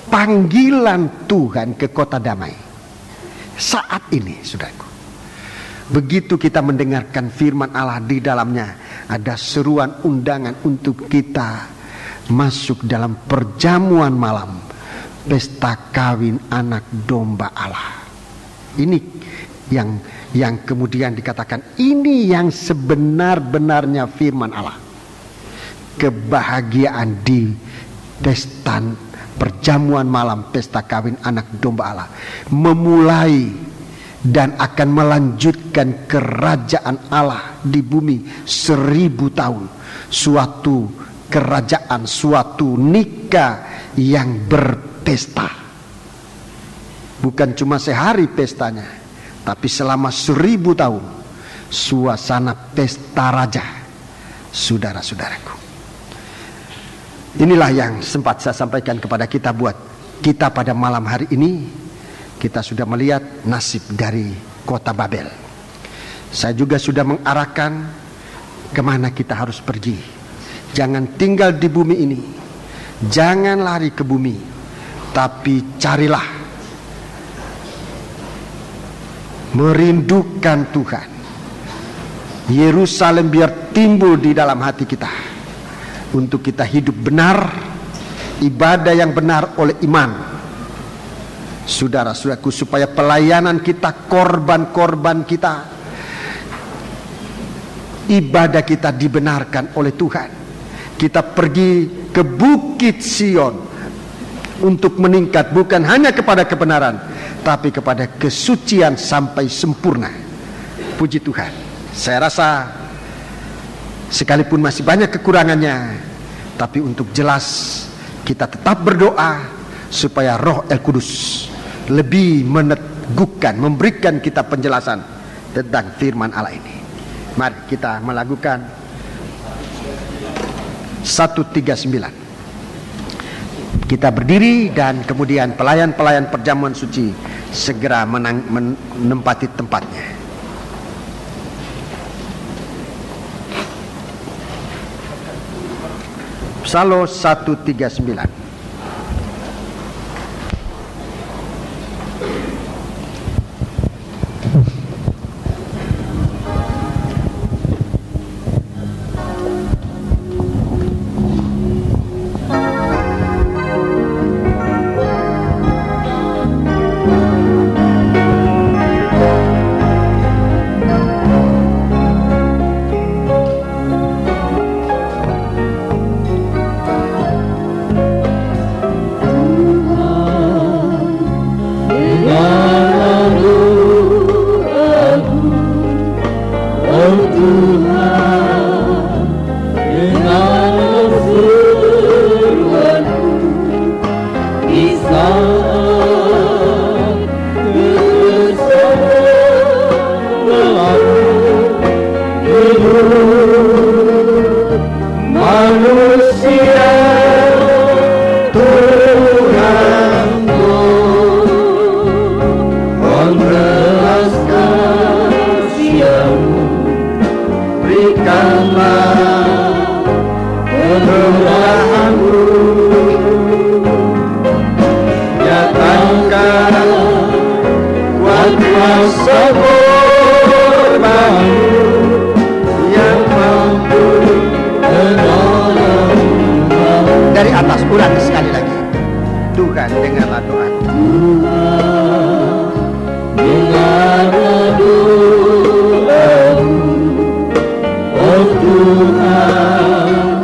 panggilan Tuhan ke kota damai. Saat ini, saudaraku, begitu kita mendengarkan firman Allah, di dalamnya ada seruan undangan untuk kita masuk dalam perjamuan malam, pesta kawin anak domba Allah. Ini yang kemudian dikatakan, ini yang sebenar-benarnya firman Allah. Kebahagiaan di pesta perjamuan malam, pesta kawin anak domba Allah, memulai dan akan melanjutkan kerajaan Allah di bumi 1000 tahun. Suatu kerajaan, suatu nikah yang berpesta. Bukan cuma sehari pestanya, tapi selama 1000 tahun suasana pesta raja. Saudara-saudaraku, inilah yang sempat saya sampaikan kepada kita, buat kita pada malam hari ini. Kita sudah melihat nasib dari kota Babel. Saya juga sudah mengarahkan kemana kita harus pergi. Jangan tinggal di bumi ini, jangan lari ke bumi, tapi carilah merindukan Tuhan. Yerusalem biar timbul di dalam hati kita, untuk kita hidup benar, ibadah yang benar oleh iman. Saudara-saudaraku, supaya pelayanan kita, korban-korban kita, ibadah kita dibenarkan oleh Tuhan. Kita pergi ke Bukit Sion untuk meningkat, bukan hanya kepada kebenaran, tapi kepada kesucian sampai sempurna. Puji Tuhan. Saya rasa sekalipun masih banyak kekurangannya, tapi untuk jelas kita tetap berdoa supaya Roh El Kudus lebih meneguhkan, memberikan kita penjelasan tentang firman Allah ini. Mari kita melakukan 139. Kita berdiri dan kemudian pelayan-pelayan perjamuan suci segera menempati tempatnya. Psalm 139. dari atas, ulangi sekali lagi. Tuhan, dengarlah doaku. Dengarlah doaku, oh Tuhan,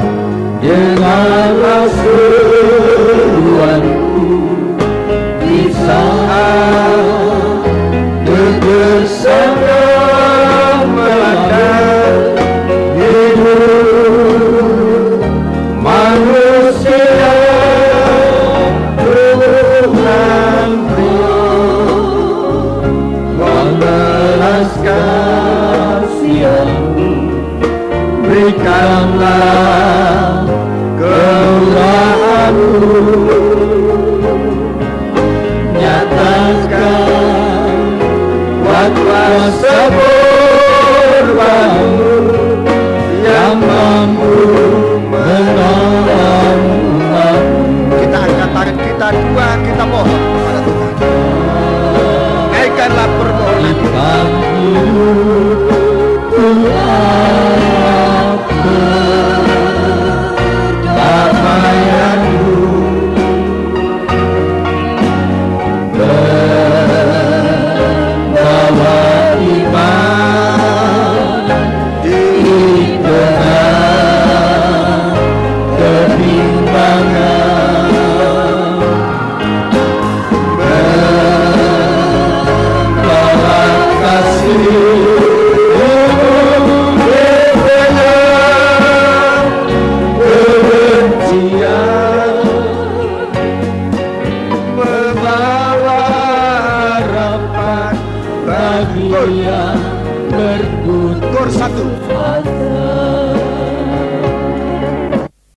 dengarlah seruanku di saat kegesaran melanda hidup manusia. Tuhan membalas kasihan-Mu, berikanlah keurahan-Mu, nyatakan kuasa korban-Mu yang mampu menolong aku. Kita angkat tangan kita dua, kita mohon kepada Tuhan. Naikkanlah permohonan kita. Kebencian